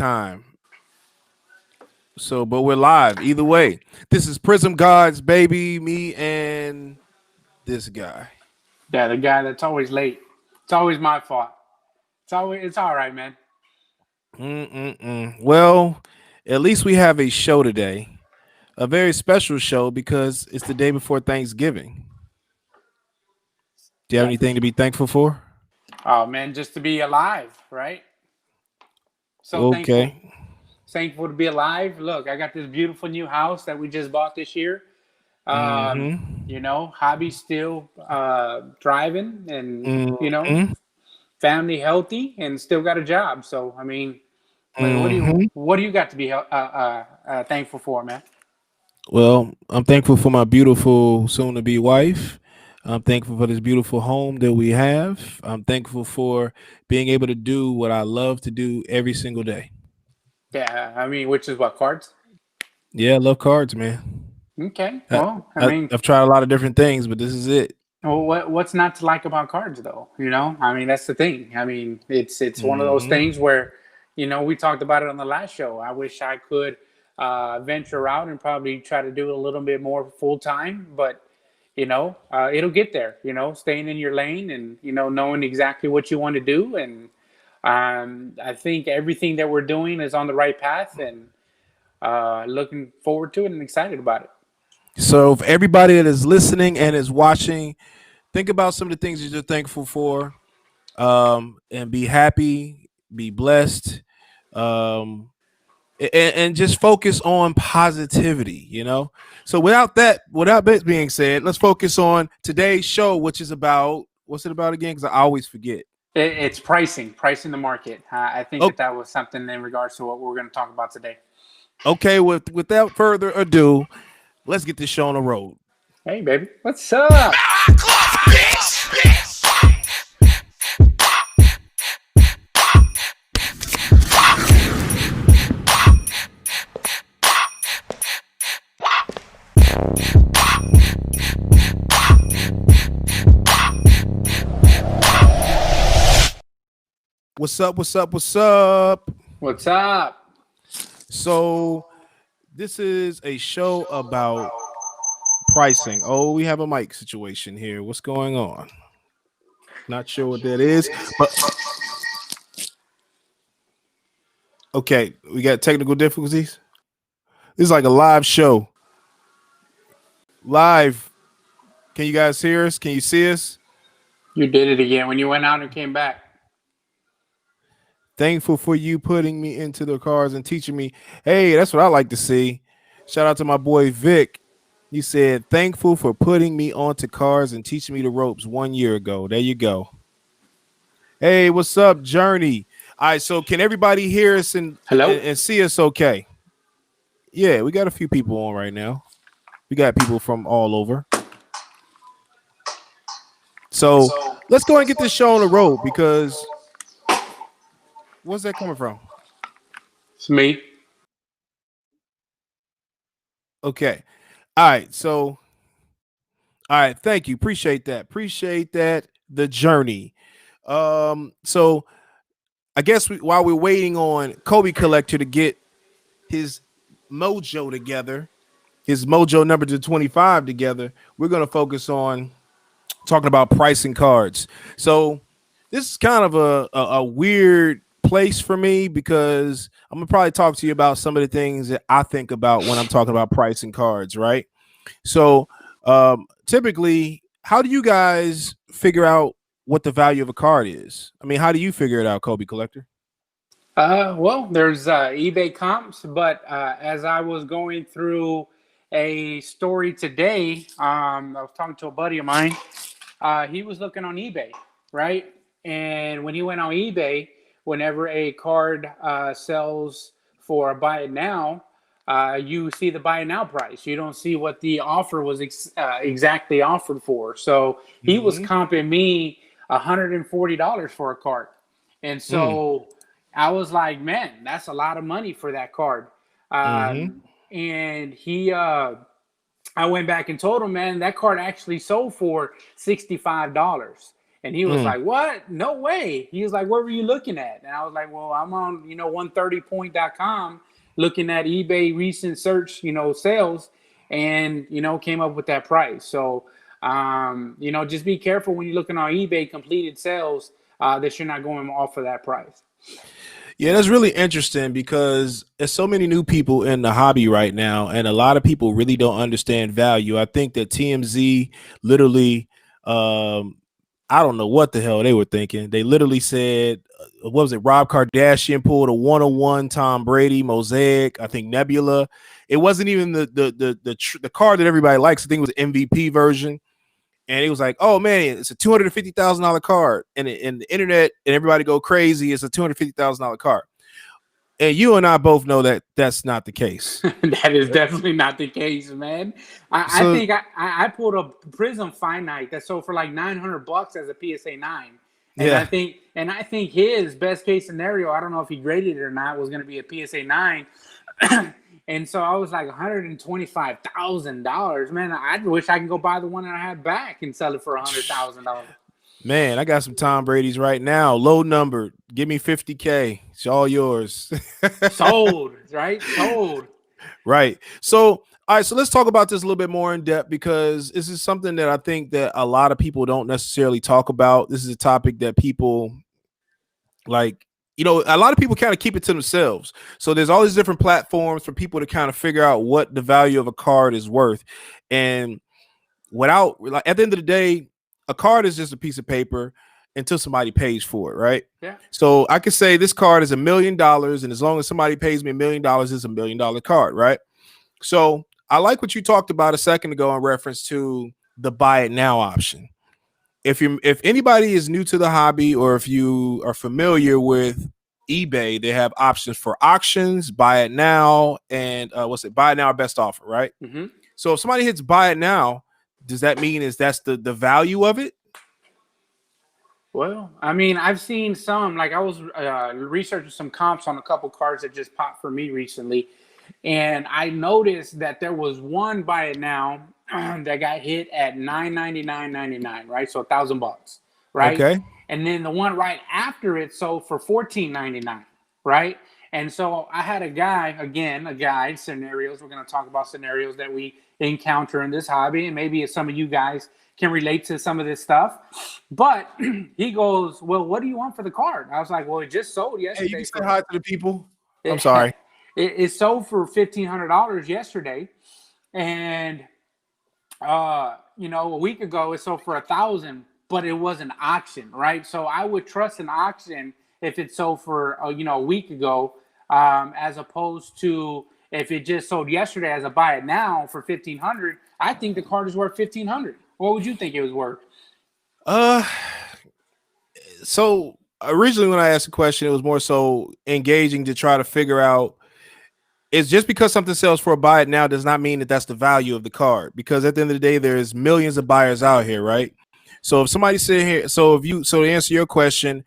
time. So, but we're live either way. This is Prism Gods, baby. Me and this guy. Yeah, the guy that's always late. It's always my fault. It's all right, man. Well, at least we have a show today, a very special show because it's the day before Thanksgiving. Do you have Yeah. anything to be thankful for? Oh man, just to be alive, right? So thankful. Okay. Thankful to be alive. Look, I got this beautiful new house that we just bought this year. Mm-hmm. Hobby still thriving and Mm-hmm. family healthy and still got a job. So I mean, Mm-hmm. what do you got to be thankful for, man? Well, I'm thankful for my beautiful soon to be wife. I'm thankful for this beautiful home that we have. I'm thankful for being able to do what I love to do every single day. Yeah, I mean, which is what cards? Yeah, I love cards, man. Okay, I, well, I mean, I've tried a lot of different things, but this is it. well, what's not to like about cards, though? I mean, that's the thing. I mean, it's one of those Hmm. things where, we talked about it on the last show. I wish I could venture out and probably try to do a little bit more full time, but it'll get there. Staying in your lane and knowing exactly what you want to do, and I think everything that we're doing is on the right path, and looking forward to it and excited about it. So, for everybody that is listening and is watching, think about some of the things that you're thankful for, and be happy, be blessed, um, and just focus on positivity. So, without that being said, let's focus on today's show, which is about what's it about again? Because I always forget. It's pricing the market. I think Oh, that was something in regards to what we're going to talk about today. okay. Without further ado, let's get this show on the road. Hey, baby, what's up? What's up? What's up? What's up? What's up? So this is a show about pricing. Oh, we have a mic situation here. What's going on? Not sure what that is, but okay, we got technical difficulties. This is like a live show. Live. Can you guys hear us? Can you see us? You did it again when you went out and came back. Thankful for you putting me into the cars and teaching me. Hey, that's what I like to see. Shout out to my boy Vic. He said, thankful for putting me onto cars and teaching me the ropes 1 year ago. There you go. Hey, what's up, Journey? All right, so can everybody hear us Hello. and see us okay? Yeah, we got a few people on right now. We got people from all over. So let's go and get this show on the road because where's that coming from? It's me. Okay. All right. So, all right. Thank you. Appreciate that. Appreciate that. The journey. So I guess while we're waiting on Kobe Collector to get his mojo together, his mojo number to 25 together, we're going to focus on talking about pricing cards. So this is kind of a weird place for me because I'm gonna probably talk to you about some of the things that I think about when I'm talking about pricing cards, right? So typically, how do you guys figure out what the value of a card is? I mean, how do you figure it out, Kobe Collector? Well, there's eBay comps, but as I was going through a story today, I was talking to a buddy of mine. He was looking on eBay, right? And when he went on eBay, whenever a card sells for a buy it now, you see the buy it now price. You don't see what the offer was exactly offered for. So he was Mm-hmm. comping me $140 for a card. And Mm. so I was like, man, that's a lot of money for that card. Mm-hmm. And I went back and told him, man, that card actually sold for $65. And he was like, what? No way. He was like, what were you looking at? And I was like, well, I'm on, 130point.com looking at eBay recent search, sales, and, came up with that price. So, just be careful when you're looking on eBay completed sales that you're not going off of that price. Yeah, that's really interesting because there's so many new people in the hobby right now, and a lot of people really don't understand value. I think that TMZ literally, I don't know what the hell they were thinking. They literally said, what was it? Rob Kardashian pulled a 101 Tom Brady Mosaic. I think Nebula. It wasn't even the card that everybody likes. I think it was the MVP version. And he was like, "Oh man, it's a $250,000 card," and the internet and everybody go crazy. It's a $250,000 card, and you and I both know that that's not the case. That is definitely not the case, man. I think I pulled a Prism Finite that sold for like $900 as a PSA 9, and I think his best case scenario, I don't know if he graded it or not, was going to be a PSA 9. And so I was like $125,000. Man, I wish I could go buy the one that I had back and sell it for $100,000. Man, I got some Tom Brady's right now. Low number. Give me 50K. It's all yours. Sold, right? Sold. Right. So, all right. So let's talk about this a little bit more in depth because this is something that I think that a lot of people don't necessarily talk about. This is a topic that people like. A lot of people kind of keep it to themselves. So there's all these different platforms for people to kind of figure out what the value of a card is worth. And at the end of the day, a card is just a piece of paper until somebody pays for it, right? Yeah. So I could say this card is $1 million, and as long as somebody pays me $1 million, it's $1 million card, right? So I like what you talked about a second ago in reference to the buy it now option. If anybody is new to the hobby or if you are familiar with eBay, they have options for auctions, buy it now, and buy it now or best offer, right? Mm-hmm. So if somebody hits buy it now, does that mean that's the value of it? Well, I mean, I've seen some, like I was researching some comps on a couple cards that just popped for me recently. And I noticed that there was one buy it now that got hit at $999.99, right? So $1,000, right? Okay. And then the one right after it sold for $14.99, right? And so I had a guide, scenarios. We're going to talk about scenarios that we encounter in this hobby, and maybe some of you guys can relate to some of this stuff. But he goes, well, what do you want for the card? I was like, well, it just sold yesterday. Hey, you can say hi to the people. I'm sorry. It sold for $1,500 yesterday, and a week ago it sold for $1,000, but it was an auction, right? So I would trust an auction if it sold for a week ago, as opposed to if it just sold yesterday as a buy it now for $1,500. I think the card is worth $1,500. What would you think it was worth? So originally when I asked the question, it was more so engaging to try to figure out. It's just because something sells for a buy it now does not mean that that's the value of the card, because at the end of the day, there's millions of buyers out here, right? So if somebody sit here, so to answer your question,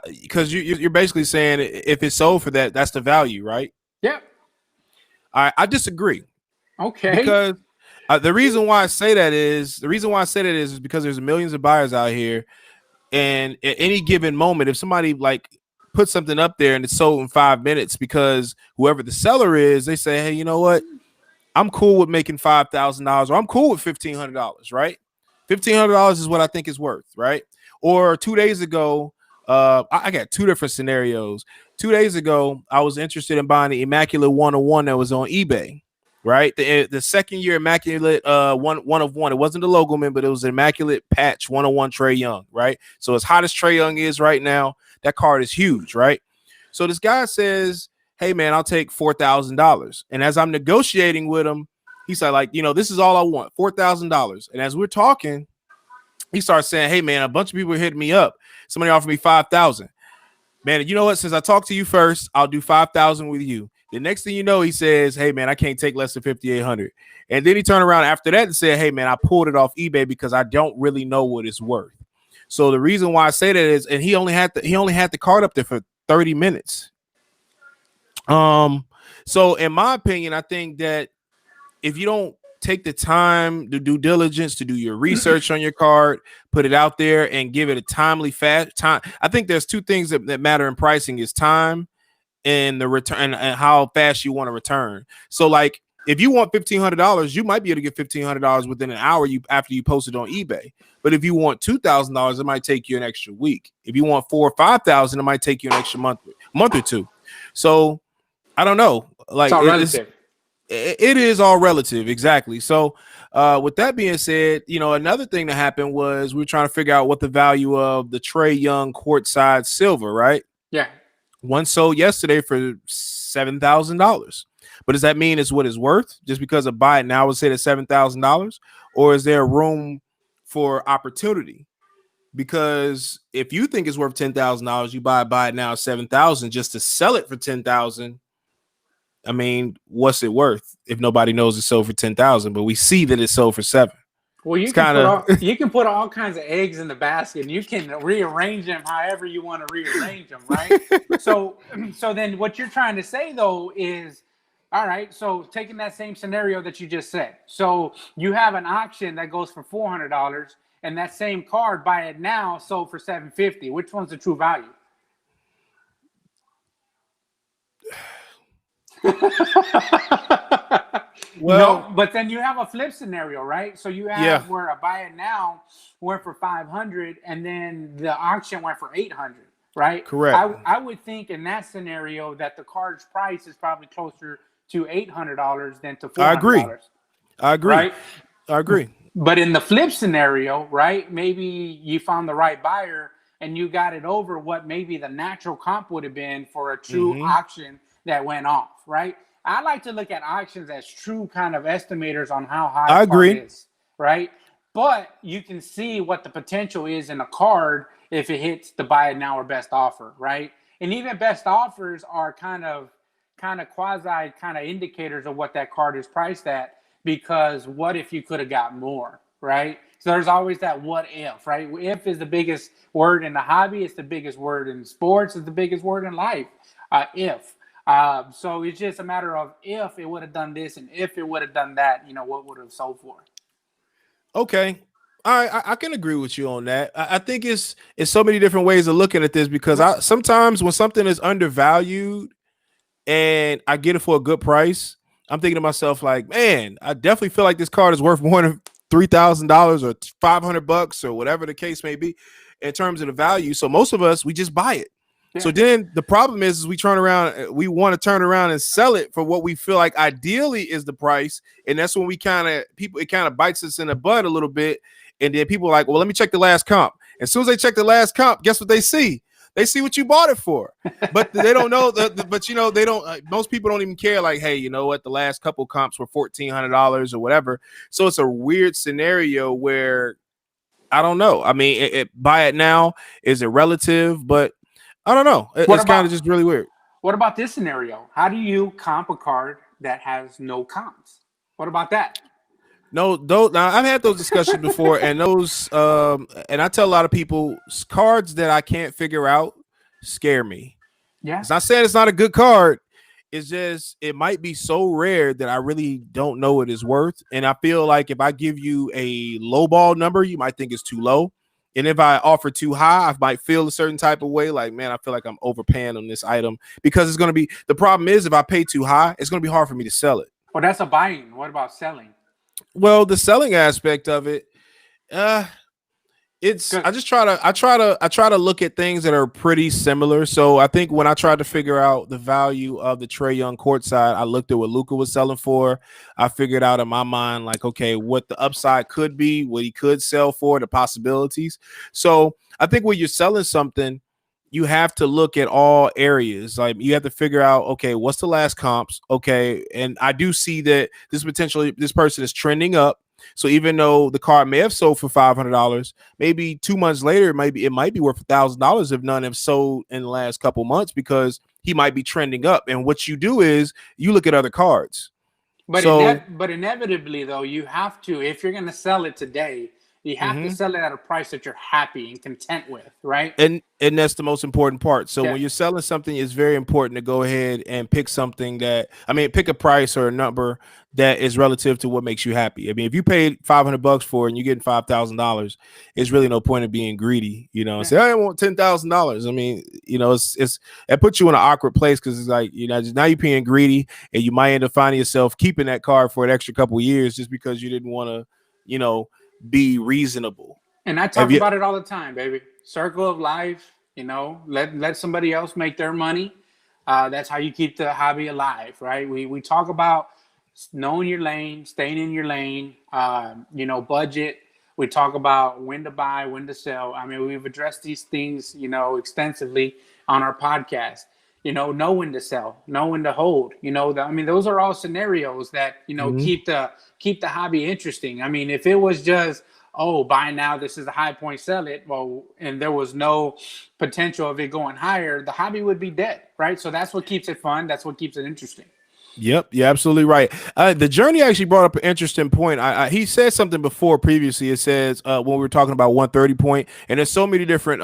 because you're basically saying if it's sold for that, that's the value, right? Yeah. I disagree. Okay. Because the reason why I say that is because there's millions of buyers out here, and at any given moment, if somebody put something up there and it's sold in 5 minutes, because whoever the seller is, they say, hey, you know what? I'm cool with making $5,000, or I'm cool with $1,500, right? $1,500 is what I think is worth, right? Or 2 days ago, I got two different scenarios. 2 days ago, I was interested in buying the Immaculate 101 that was on eBay, right? The second year Immaculate one of one. It wasn't the logo man, but it was an Immaculate patch 101 Trae Young, right? So as hot as Trae Young is right now, that card is huge, right? So this guy says, hey, man, I'll take $4,000. And as I'm negotiating with him, he said, this is all I want, $4,000. And as we're talking, he starts saying, hey, man, a bunch of people are hitting me up. Somebody offered me $5,000. Man, you know what? Since I talked to you first, I'll do $5,000 with you. The next thing you know, he says, hey, man, I can't take less than $5,800. And then he turned around after that and said, hey, man, I pulled it off eBay because I don't really know what it's worth. So the reason why I say that is, and he only had the card up there for 30 minutes. So in my opinion, I think that if you don't take the time to due diligence, to do your research on your card, put it out there and give it a timely fast time. I think there's two things that matter in pricing is time and the return and how fast you want to return. So like if you want $1,500, you might be able to get $1,500 within an hour after you post it on eBay. But if you want $2,000, it might take you an extra week. If you want $4,000 or $5,000, it might take you an extra month or two. So I don't know. Like it's all relative. It is all relative, exactly. So with that being said, another thing that happened was we were trying to figure out what the value of the Trae Young courtside silver, right? Yeah. One sold yesterday for $7,000. But does that mean it's what it's worth just because of buy it now would say that $7,000? Or is there room for opportunity? Because if you think it's worth $10,000, you buy it now at $7,000 just to sell it for $10,000. I mean, what's it worth if nobody knows it's sold for $10,000, but we see that it's sold for $7,000? Well, you can put all kinds of eggs in the basket, and you can rearrange them however you want to rearrange them, right? so then what you're trying to say though is, all right. So taking that same scenario that you just said, so you have an auction that goes for $400, and that same card, buy it now, sold for $750. Which one's the true value? Well, no, but then you have a flip scenario, right? So you have where a buy it now went for $500 and then the auction went for $800, right? Correct. I would think in that scenario that the card's price is probably closer to $800 than to $400. I agree. Right? I agree. But in the flip scenario, right? Maybe you found the right buyer and you got it over what maybe the natural comp would have been for a true auction that went off, right? I like to look at auctions as true kind of estimators on how high a card is, right? But you can see what the potential is in a card if it hits the buy it now or best offer, right? And even best offers are kind of quasi indicators of what that card is priced at, because what if you could have got more, right? So there's always that what if, right? If is the biggest word in the hobby. It's the biggest word in sports. It's the biggest word in life. If. So it's just a matter of if it would have done this and if it would have done that, what would have sold for? Okay. I can agree with you on that. I think it's so many different ways of looking at this, because sometimes when something is undervalued and I get it for a good price, I'm thinking to myself like, man, I definitely feel like this card is worth more than $3,000 or $500 or whatever the case may be in terms of the value. So most of us, we just buy it. Yeah. So then the problem is we want to turn around and sell it for what we feel like ideally is the price. And that's when it kind of bites us in the butt a little bit. And then people are like, well, let me check the last comp. As soon as they check the last comp, guess what they see? They see what you bought it for, but they don't know they don't. Most people don't even care. Like, hey, you know what? The last couple comps were $1,400 or whatever. So it's a weird scenario where I don't know. I mean, buy it now is a relative, but I don't know. It's kind of just really weird. What about this scenario? How do you comp a card that has no comps? What about that? No, now I've had those discussions before, and those, and I tell a lot of people, cards that I can't figure out scare me. Yeah, it's not saying it's not a good card. It's just it might be so rare that I really don't know what it's worth, and I feel like if I give you a low ball number, you might think it's too low, and if I offer too high, I might feel a certain type of way. Like, man, I feel like I'm overpaying on this item, because it's going to be the problem is if I pay too high, it's going to be hard for me to sell it. Well, that's a buying. What about selling? Well, the selling aspect of it, it's I try to look at things that are pretty similar. So I think when I tried to figure out the value of the Trae Young courtside, I looked at what Luka was selling for. I figured out in my mind, like, okay, what the upside could be, what he could sell for, the possibilities. So I think when you're selling something, you have to look at all areas. Like, you have to figure out, okay, what's the last comps? Okay. And I do see that this person is trending up. So even though the card may have sold for $500, maybe 2 months later, it might be worth $1,000 if none have sold in the last couple months, because he might be trending up. And what you do is you look at other cards. But inevitably, though, you have to, if you're going to sell it today, You have to Mm-hmm. sell it at a price that you're happy and content with, right? And that's the most important part. So Yeah. when you're selling something, it's very important to go ahead and pick something that, I mean, pick a price or a number that is relative to what makes you happy. I mean, if you paid $500 for it and you're getting $5,000, it's really no point in being greedy, and Yeah. say, I want $10,000. I mean, it's it puts you in an awkward place because it's like, now you're being greedy and you might end up finding yourself keeping that car for an extra couple of years just because you didn't want to, be reasonable. And I Have talk you? about it all the time, baby. Circle of life, let somebody else make their money. That's how you keep the hobby alive, right? We talk about knowing your lane, staying in your lane, budget. We talk about when to buy, when to sell. I mean, we've addressed these things, extensively on our podcast. Know when to sell, know when to hold. I mean, those are all scenarios that Mhm. keep the hobby interesting. I mean, if it was just buy now, this is a high point, sell it, well, and there was no potential of it going higher, the hobby would be dead, right? So that's what keeps it fun. That's what keeps it interesting. Yep, you're absolutely right. The journey actually brought up an interesting point. He said something before previously. It says when we were talking about 130 point, and there's so many different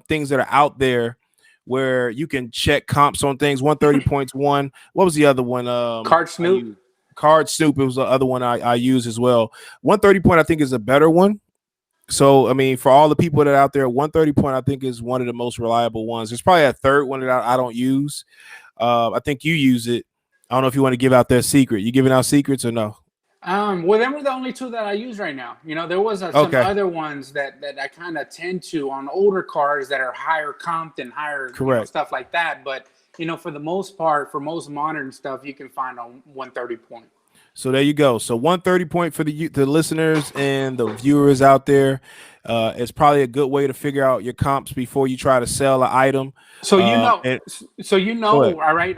things that are out there where you can check comps on things. 130 points one. What was the other one? Card I Snoop. used Card Snoop. It was the other one I use as well. 130 point I think is a better one. So I mean, for all the people that are out there, 130 point I think is one of the most reliable ones. There's probably a third one that I don't use. I think you use it. I don't know if you want to give out their secret. You giving out secrets or no? Well, them were the only two that I use right now. There was some Okay, other ones that I kind of tend to on older cars that are higher comped and higher, correct. stuff like that. But for the most part, for most modern stuff, you can find on 130 point. So there you go. So 130 point for the listeners and the viewers out there. It's probably a good way to figure out your comps before you try to sell an item. So And go ahead. all right.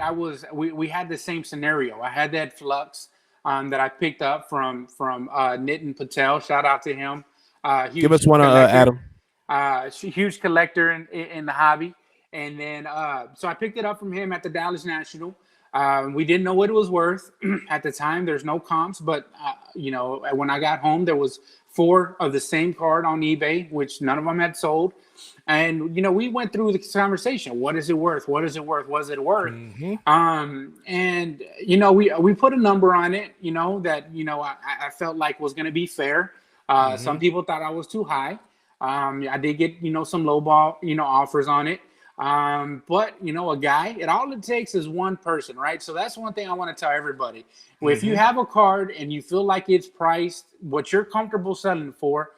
We had the same scenario. I had that Flux that I picked up from Nitin Patel. Shout out to him. Give Huge us one, collector, Adam. huge collector in the hobby. And then so I picked it up from him at the Dallas National. We didn't know what it was worth at the time. There's no comps, but when I got home, there was 4 of the same card on eBay, which none of them had sold. And we went through the conversation. What is it worth? What is it worth? What is it worth? Mm-hmm. And we put a number on it. That I felt like was going to be fair. Some people thought I was too high. I did get some low ball offers on it. But a guy, all it takes is one person, right? So that's one thing I want to tell everybody. If you have a card and you feel like it's priced what you're comfortable selling for,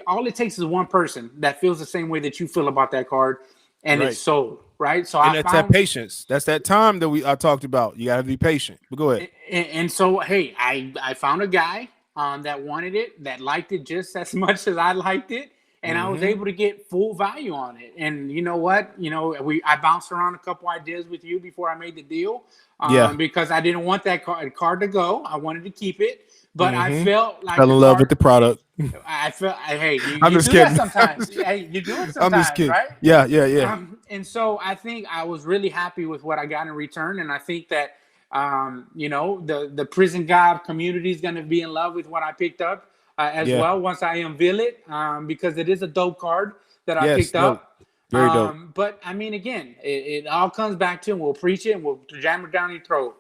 all it takes is one person that feels the same way that you feel about that card, and Right. it's sold, right? So And that's that patience. That's that time that I talked about. You got to be patient. But go ahead. and so hey, I found a guy that wanted it, that liked it just as much as I liked it, and I was able to get full value on it. And you know what? I bounced around a couple ideas with you before I made the deal, Yeah. because I didn't want that card to go. I wanted to keep it, but I felt like Fell in love with the product. I felt, hey, I'm you just do that kidding. sometimes. Hey, you do it I'm sometimes, just kidding. right? Yeah. And so I think I was really happy with what I got in return, and I think that the prison gob community is going to be in love with what I picked up as Yeah. well once I unveil it, because it is a dope card that I Yes. picked Dope. up. Very dope. But I mean, again, it all comes back to, and we'll preach it and we'll jam it down your throat.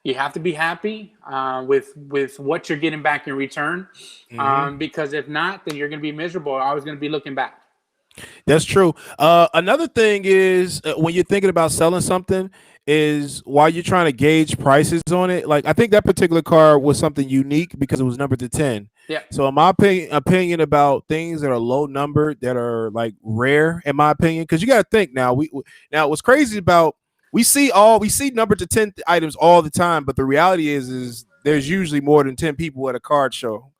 You have to be happy with what you're getting back in return, because if not, then you're going to be miserable. I was going to be looking back. That's true. Another thing is when you're thinking about selling something, is while you're trying to gauge prices on it. Like I think that particular car was something unique because it was numbered to 10. Yeah. So in my opinion about things that are low numbered, that are like rare, in my opinion, because you got to think now. Now what's crazy about we see numbered to 10 items all the time, but the reality is there's usually more than 10 people at a card show,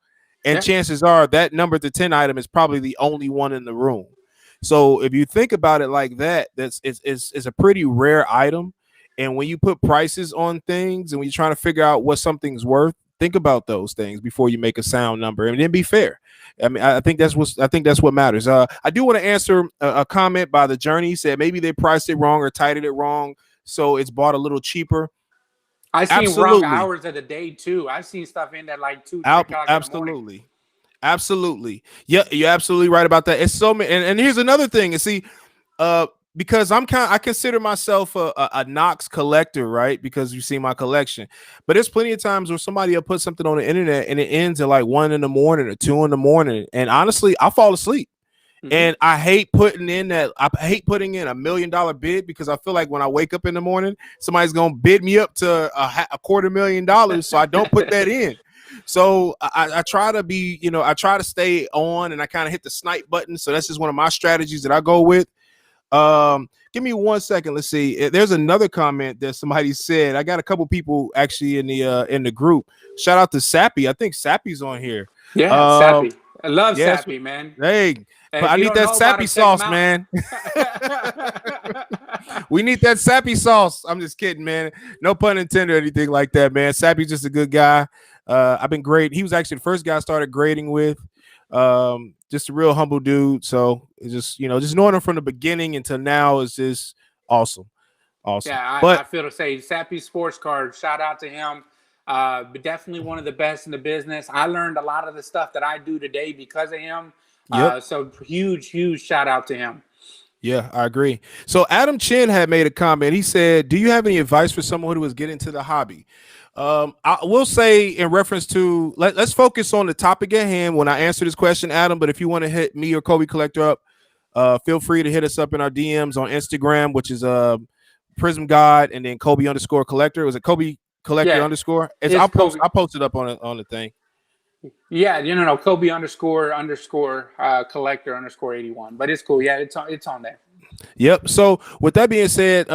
and Yeah. chances are that numbered to 10 item is probably the only one in the room. So if you think about it like that, it's a pretty rare item. And when you put prices on things and when you're trying to figure out what something's worth, think about those things before you make a sound number, and then be fair. I mean, I think that's what matters. I do want to answer a comment by the Journey. He said maybe they priced it wrong or titled it wrong, so it's bought a little cheaper. I've seen wrong Absolutely. hours of the day too. I've seen stuff in there like 2, 3 o'clock in the morning. Absolutely. Absolutely. Yeah, you're absolutely right about that. It's so many, and here's another thing. And see, uh, because I consider myself a Knox collector, right? Because you see my collection, but there's plenty of times where somebody will put something on the internet and it ends at like 1 in the morning or 2 in the morning, and honestly, I fall asleep. Mm-hmm. And I hate putting in $1 million bid because I feel like when I wake up in the morning, somebody's gonna bid me up to $250,000. So I don't put that in. So I try to be, I try to stay on, and I kind of hit the snipe button. So that's just one of my strategies that I go with. Give me 1 second. Let's see. There's another comment that somebody said. I got a couple people actually in the group. Shout out to Sappy. I think Sappy's on here. Yeah, Um, Sappy. I love yes. Sappy, man. Hey, And if I you need don't that know about sappy him, check him sauce, out. man. We need that sappy sauce. I'm just kidding, man. No pun intended or anything like that, man. Sappy's just a good guy. I've been great. He was actually the first guy I started grading with. Just a real humble dude. So it's just, just knowing him from the beginning until now is just awesome. Awesome. Yeah, I But feel to say Sappy Sports Card. Shout out to him. But definitely one of the best in the business. I learned a lot of the stuff that I do today because of him. yep. So huge shout out to him. Yeah, I agree. So Adam Chin had made a comment. He said, "Do you have any advice for someone who was getting into the hobby?" I will say in reference to let's focus on the topic at hand when I answer this question, Adam. But if you want to hit me or Kobe Collector up, feel free to hit us up in our DMs on Instagram, which is Prism God and then Kobe _ Collector. Was it Kobe Collector _ I'll post it up on the thing. Yeah, Kobe _ collector _81. But it's cool. Yeah, it's on there. Yep. So with that being said,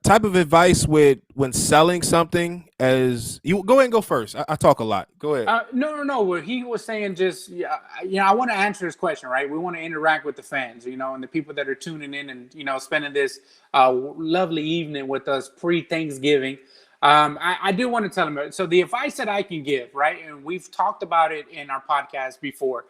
type of advice when selling something, as you go ahead and go first. I talk a lot. Go ahead. No. What he was saying, just I want to answer this question, right? We want to interact with the fans, and the people that are tuning in and spending this lovely evening with us pre-Thanksgiving. I do want to tell them. So the advice that I can give, right, and we've talked about it in our podcast before,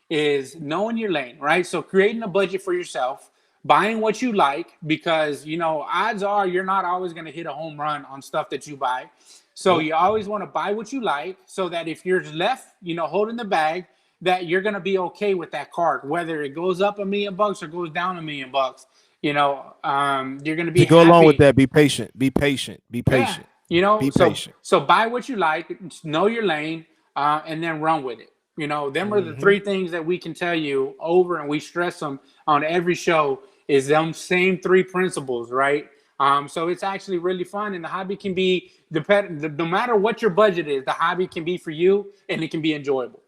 is knowing your lane, right? So creating a budget for yourself, buying what you like, because odds are you're not always going to hit a home run on stuff that you buy. So you always want to buy what you like, so that if you're left, holding the bag, that you're going to be okay with that card, whether it goes up $1 million or goes down $1 million. You're going to be to go happy. along with that. Be patient. Be patient. Be patient. Yeah, be patient. So buy what you like, know your lane, and then run with it. Them are the three things that we can tell you over, and we stress them on every show, is them same three principles, right? So it's actually really fun, and the hobby can be, no matter what your budget is, the hobby can be for you, and it can be enjoyable.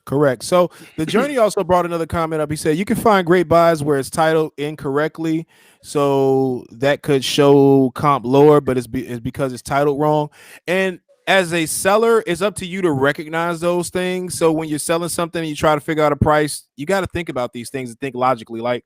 Correct. So the journey also brought another comment up. He said you can find great buys where it's titled incorrectly, so that could show comp lower, but it's because it's titled wrong. And as a seller, it's up to you to recognize those things. So when you're selling something and you try to figure out a price, you got to think about these things and think logically. Like,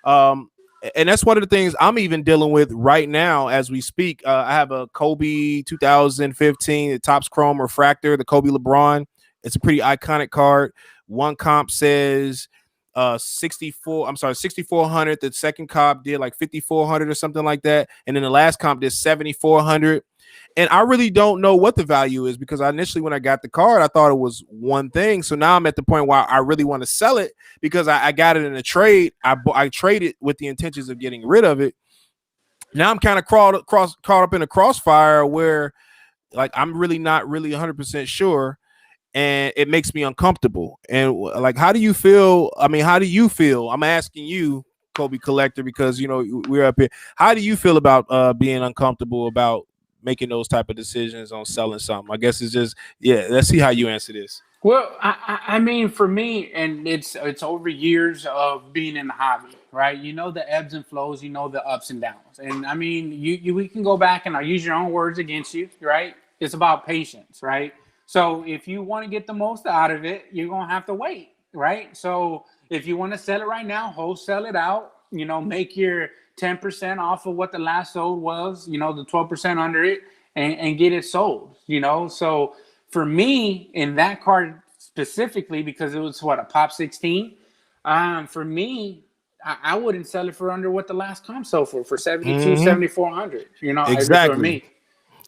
and that's one of the things I'm even dealing with right now as we speak. I have a Kobe 2015 Topps Chrome Refractor, the Kobe LeBron. It's a pretty iconic card. One comp says 6,400. The second comp did like 5,400 or something like that. And then the last comp did 7,400. And I really don't know what the value is, because initially when I got the card, I thought it was one thing. So now I'm at the point where I really want to sell it, because I got it in a trade. I traded with the intentions of getting rid of it. Now I'm kind of caught up in a crossfire where, like, I'm really not really 100% sure. And it makes me uncomfortable. And like, how do you feel? I mean, how do you feel? I'm asking you, Kobe Collector, because we're up here. How do you feel about being uncomfortable about making those type of decisions on selling something? I guess it's just, let's see how you answer this. Well, I mean, for me, and it's over years of being in the hobby, right? The ebbs and flows, the ups and downs. And I mean, we can go back and I'll use your own words against you, right? It's about patience, right? So if you want to get the most out of it, you're going to have to wait, right? So if you want to sell it right now, wholesale it out, make your 10% off of what the last sold was, the 12% under it, and get it sold, So for me, in that card specifically, because it was a Pop 16, for me, I wouldn't sell it for under what the last comp sold for 72, 7,400, exactly. For me.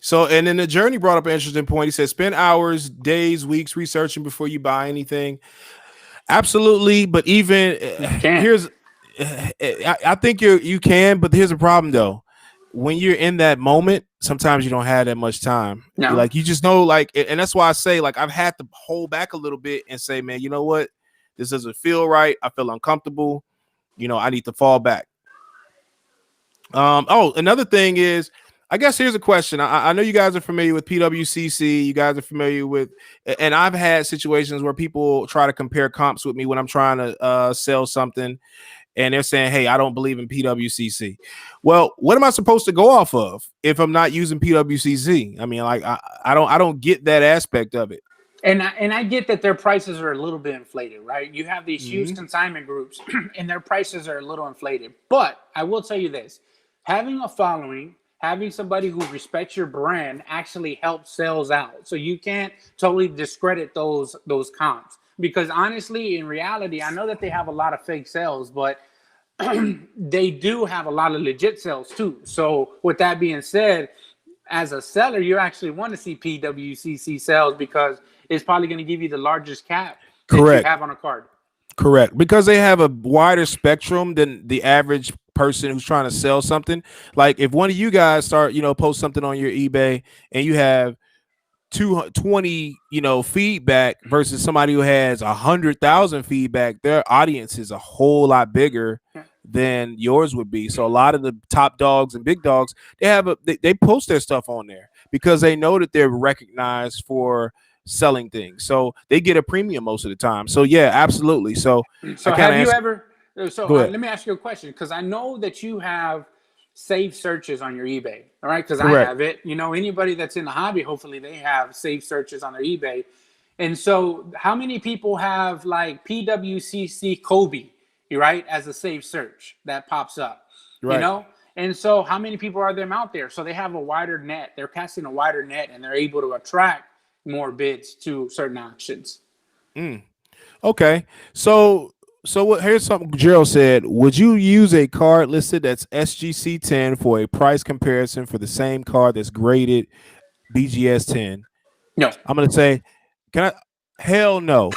So, and then the journey brought up an interesting point. He said, spend hours, days, weeks researching before you buy anything. Absolutely, but even Can't. here's, I think you can, but here's the problem though. When you're in that moment, sometimes you don't have that much time. No. Like you just know, like, and that's why I say, like, I've had to hold back a little bit and say, man, you know what, this doesn't feel right. I feel uncomfortable. I need to fall back. Oh, another thing is, I guess here's a question. I know you guys are familiar with PWCC. You guys are familiar with, and I've had situations where people try to compare comps with me when I'm trying to sell something, and they're saying, "Hey, I don't believe in PWCC." Well, what am I supposed to go off of if I'm not using PWCC? I mean, like, I don't get that aspect of it. And I get that their prices are a little bit inflated, right? You have these huge Mm-hmm. consignment groups, and their prices are a little inflated. But I will tell you this: having a following, having somebody who respects your brand, actually helps sales out. So you can't totally discredit those comps because honestly, in reality, I know that they have a lot of fake sales, but they do have a lot of legit sales too. So with that being said, as a seller, you actually want to see PWCC sales because it's probably going to give you the largest cap that you Correct. have on a card. Correct. Because they have a wider spectrum than the average person who's trying to sell something. Like if one of you guys start, post something on your eBay and you have 220, feedback versus somebody who has 100,000 feedback, their audience is a whole lot bigger than yours would be. So a lot of the top dogs and big dogs, they post their stuff on there because they know that they're recognized for selling things. So they get a premium most of the time. So yeah, absolutely. So I So kind of have you answer. ever? So Go ahead. let me ask you a question because I know that you have saved searches on your eBay. All right, because I Correct. have it. Anybody that's in the hobby, hopefully they have saved searches on their eBay. And so, how many people have like PWCC Kobe, right, as a saved search that pops up? You Right. know, and so how many people are there out there? So they have a wider net. They're casting a wider net, and they're able to attract more bids to certain auctions. Mm. Okay. So what here's something Gerald said. Would you use a card listed that's SGC 10 for a price comparison for the same card that's graded BGS 10? No. I'm gonna say, can I? Hell no.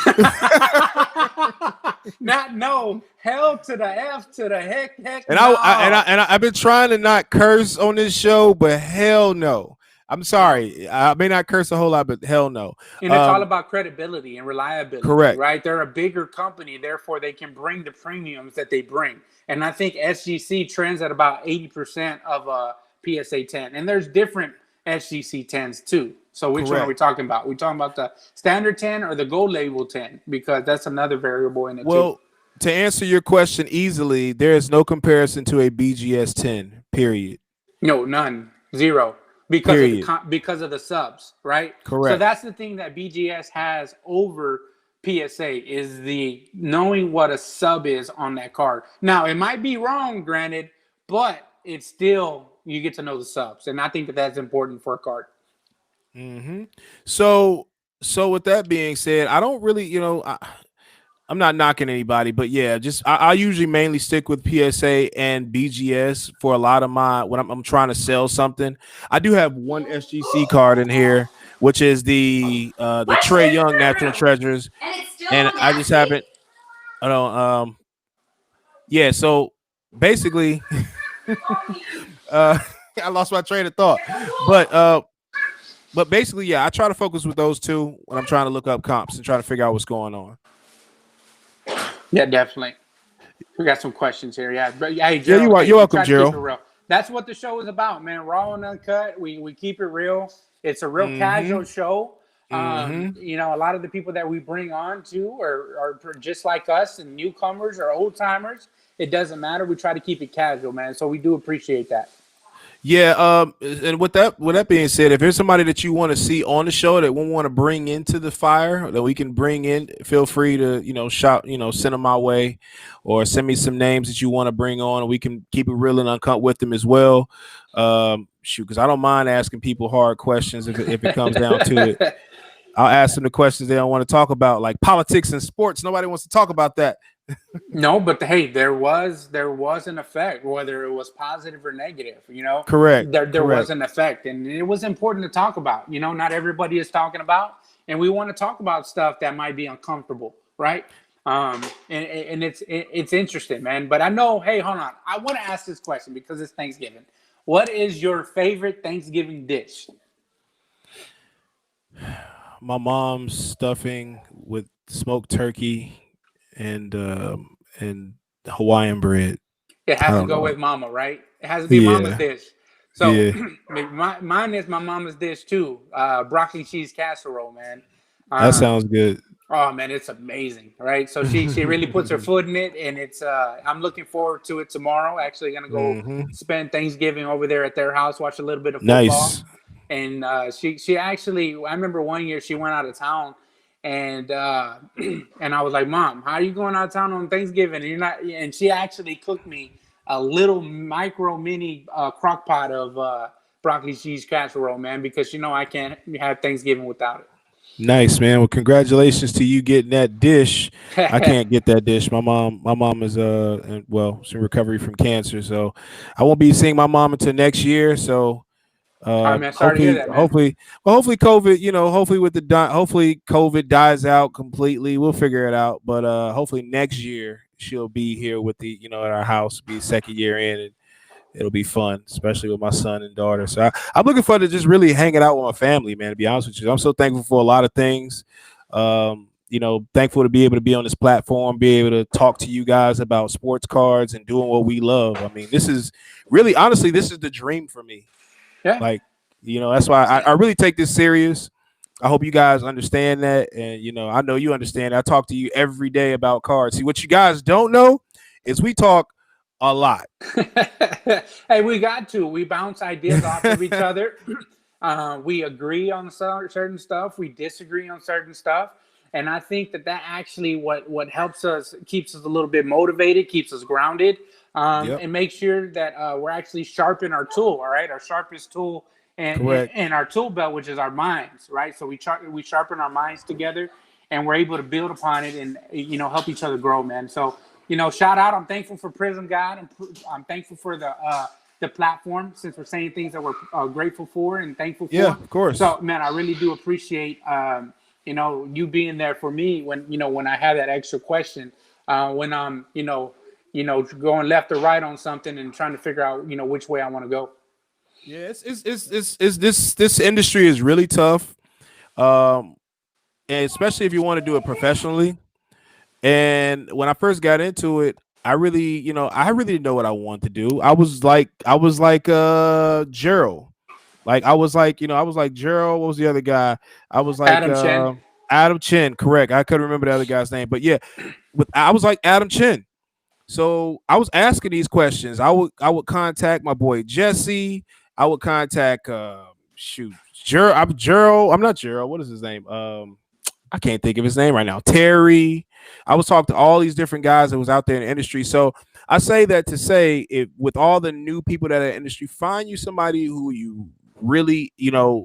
Not no. Hell to the F to the heck And no. I've been trying to not curse on this show, but hell no. I'm No. sorry. I may not curse a whole lot, but hell no. And it's all about credibility and reliability, Correct. right? They're a bigger company, therefore they can bring the premiums that they bring. And I think SGC trends at about 80% of a PSA 10. And there's different SGC 10s too. So which one are we Correct. talking about? We talking about the standard 10 or the gold label 10? Because that's another variable in it too. Well, to answer your question easily, there is no comparison to a BGS 10. Period. No, none, zero, because of Period. the subs, right? So Correct. that's the thing that BGS has over PSA is the knowing what a sub is on that card. Now it might be wrong, granted, but it's still you get to know the subs, and I think that that's important for a card. Mm-hmm. So with that being said, I don't really, I'm not knocking anybody, but yeah, just I usually mainly stick with PSA and BGS for a lot of my when I'm trying to sell something. I do have one SGC card in here, which is the Trey Young Natural Treasures, and I just haven't. I don't. Yeah. So basically, uh, I lost my train of thought, but basically, yeah, I try to focus with those two when I'm trying to look up comps and try to figure out what's going on. Yeah, definitely. We got some questions here. Yeah, but hey, Yeah, Gerald, hey, you're we welcome, try to keep it Gerald. real. That's what the show is about, man. Raw and uncut. We keep it real. It's a real Mm-hmm. casual show. Mm-hmm. A lot of the people that we bring on too are just like us and newcomers or old timers. It doesn't matter. We try to keep it casual, man. So we do appreciate that. Yeah, and with that being said, if there's somebody that you want to see on the show that we want to bring into the fire that we can bring in, feel free to shout, send them my way, or send me some names that you want to bring on, and we can keep it real and uncut with them as well. Shoot, because I don't mind asking people hard questions if it comes down to it. I'll ask them the questions they don't want to talk about, like politics and sports. Nobody wants to talk about that. No, but hey, there was an effect, whether it was positive or negative. Correct. There was Correct. an effect, and it was important to talk about. Not everybody is talking about, and we want to talk about stuff that might be uncomfortable, right? And it's interesting, man. But I know, hey, hold on, I want to ask this question because it's Thanksgiving. What is your favorite Thanksgiving dish? My mom's stuffing with smoked turkey and Hawaiian bread. It I has to don't go know. with mama, right? It has to be mama's Yeah, dish. So yeah. mine is my mama's dish too. Broccoli cheese casserole, man. That Um, sounds good. oh man, it's amazing, right? So she really puts her foot in it, and it's I'm looking forward to it tomorrow. Actually, gonna go Hmm. spend Thanksgiving over there at their house, watch a little bit of football. Nice. And she actually, I remember one year she went out of town, and and I was like, Mom, how are you going out of town on Thanksgiving? And you're not. And she actually cooked me a little micro mini crock pot of broccoli cheese casserole, man, because I can't have Thanksgiving without Nice, man. Well, congratulations to you getting that dish. I it. can't get that dish. My mom is she's in recovery from cancer, so I won't be seeing my mom until next year. So All right, man. Sorry to hear hopefully, that, man. hopefully COVID, hopefully hopefully COVID dies out completely. We'll figure it out. But hopefully next year she'll be here with at our house, be second year in, and it'll be fun, especially with my son and daughter. So I'm looking forward to just really hanging out with my family, man. To be honest with you, I'm so thankful for a lot of things. Thankful to be able to be on this platform, be able to talk to you guys about sports cards and doing what we love. I mean, this is really, honestly, this is the dream for me. Yeah. Like, that's why I really take this serious. I hope you guys understand that. And, I know you understand. I talk to you every day about cards. See, what you guys don't know is we talk a lot. Hey, we got to. We bounce ideas off of each other. We agree on certain stuff. We disagree on certain stuff. And I think that actually what helps us, keeps us a little bit motivated, keeps us grounded, Yep. and make sure that we're actually sharpen our tool. All right, our sharpest tool Correct. and our tool belt, which is our minds. Right. So we sharpen our minds together, and we're able to build upon it and help each other grow, man. So shout out. I'm thankful for Prism God. I'm thankful for the platform, since we're saying things that we're grateful for and thankful Yeah, for. of course. So, man, I really do appreciate you being there for me when I have that extra question, when I'm going left or right on something and trying to figure out which way I want to go. Yeah, it's this industry is really tough. Um, and especially if you want to do it professionally. And when I first got into it, I really didn't know what I wanted to do. I was like Gerald. Like I was like Gerald. What was the other guy? I was like Adam Chen. Adam Chin, correct. I couldn't remember the other guy's name. But yeah, I was like Adam Chin. So I was asking these questions. I would contact my boy Jesse. I would contact Gerald. I'm Gerald. I'm not Gerald. What is his name? I can't think of his name right now. Terry. I was talking to all these different guys that was out there in the industry. So I say that to say, if with all the new people that are in the industry, find you somebody who you really,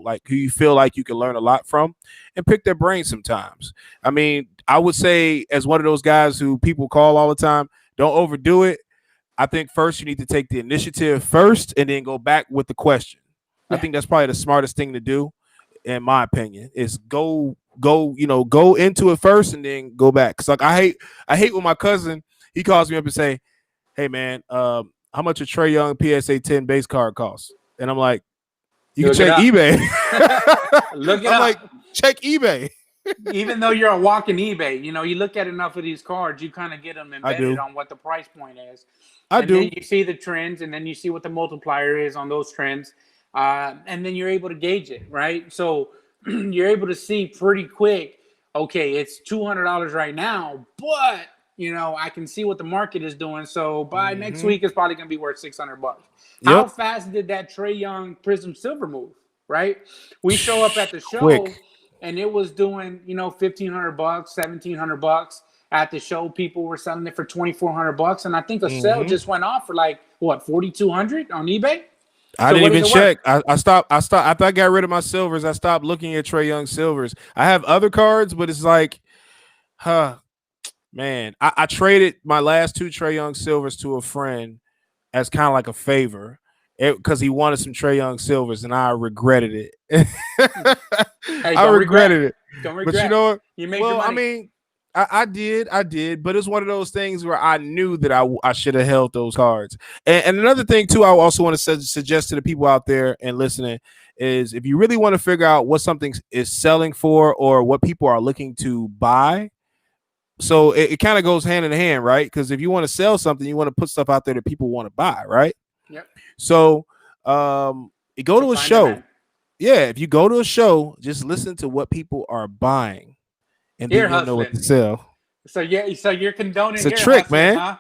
like who you feel like you can learn a lot from, and pick their brain sometimes. I mean, I would say, as one of those guys who people call all the time, don't overdo it. I think first you need to take the initiative first and then go back with the question. I Yeah. think that's probably the smartest thing to do, in my opinion, is go into it first and then go back. Cause like I hate when my cousin, he calls me up and say, "Hey man, how much a Trae Young PSA 10 base card costs?" And I'm like, "You can Look it check up. eBay." Look it I'm like, up. "Check eBay." Even though you're a walking eBay, you look at enough of these cards, you kind of get them I embedded do. on what the price point is, I and then do. you see the trends, and then you see what the multiplier is on those trends, and then you're able to gauge it, right? So you're able to see pretty quick. Okay, it's $200 right now, but I can see what the market is doing. So by next Hmm. week, it's probably going to be worth $600. How Yep. fast did that Trae Young Prism Silver move? Right? We show up at the show Quick. and it was doing 1,500 bucks, 1,700 bucks at the show. People were selling it for 2,400 bucks, and I think a sale Hmm. just went off for like what 4,200 on eBay. I So didn't what is even it worth? check. I stopped. After I got rid of my silvers. I stopped looking at Trae Young silvers. I have other cards, but it's like, man. I traded my last two Trae Young silvers to a friend as kind of like a favor, because he wanted some Trae Young silvers, and I regretted it. Hey, I don't regret. regretted it. Don't But you regret. know what? You made your Well, I money. mean, I did, but it's one of those things where I knew that I should have held those cards. And another thing too, I also want to suggest to the people out there and listening is if you really want to figure out what something is selling for or what people are looking to buy. So it kind of goes hand in hand, right? Because if you want to sell something, you want to put stuff out there that people want to buy, right? Yep. So you go to a show. Demand. Yeah, if you go to a show, just listen to what people are buying, and Ear then you'll know what to hustling. sell. So yeah, so you're condoning It's a ear trick, hustling, man. huh?